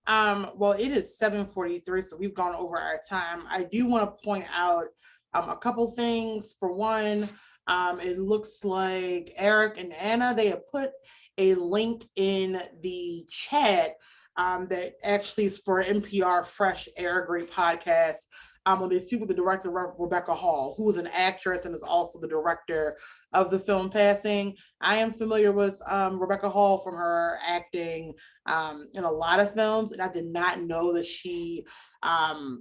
Well, it is 7:43, so we've gone over our time. I do want to point out a couple things. For one, It looks like Eric and Anna, they have put a link in the chat that actually is for NPR Fresh Air Great podcast. When they speak with the director, Rebecca Hall, who is an actress and is also the director of the film Passing. I am familiar with Rebecca Hall from her acting in a lot of films, and I did not know that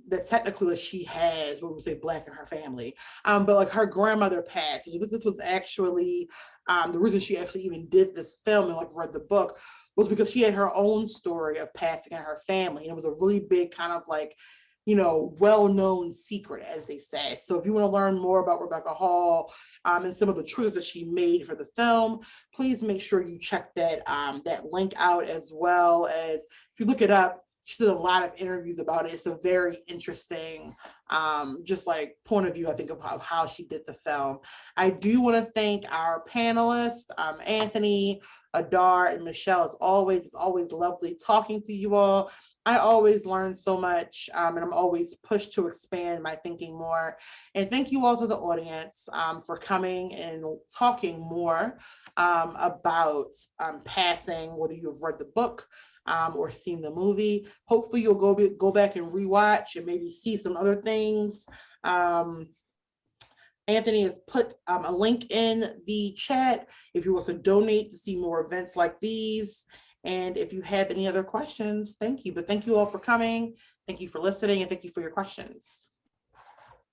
that technically she has what we say Black in her family, but like her grandmother passed. This was actually the reason she actually even did this film and like read the book was because she had her own story of passing in her family, and it was a really big kind of like, you know, well-known secret, as they say. So if you want to learn more about Rebecca Hall and some of the choices that she made for the film, please make sure you check that that link out, as well as if you look it up, she did a lot of interviews about it. It's a very interesting just like point of view, I think, of how she did the film. I do want to thank our panelists, Anthony, Adar, and Michelle. It's always lovely talking to you all. I always learn so much, and I'm always pushed to expand my thinking more. And thank you all to the audience for coming and talking more about Passing, whether you've read the book or seen the movie. Hopefully you'll go back and rewatch and maybe see some other things. Anthony has put a link in the chat if you want to donate to see more events like these. And if you have any other questions, thank you. But thank you all for coming. Thank you for listening, and thank you for your questions.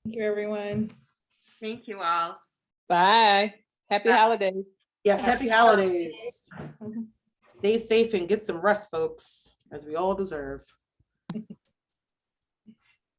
Thank you, everyone. Thank you all. Bye. Happy holidays. Yes, happy holidays. Stay safe and get some rest, folks, as we all deserve.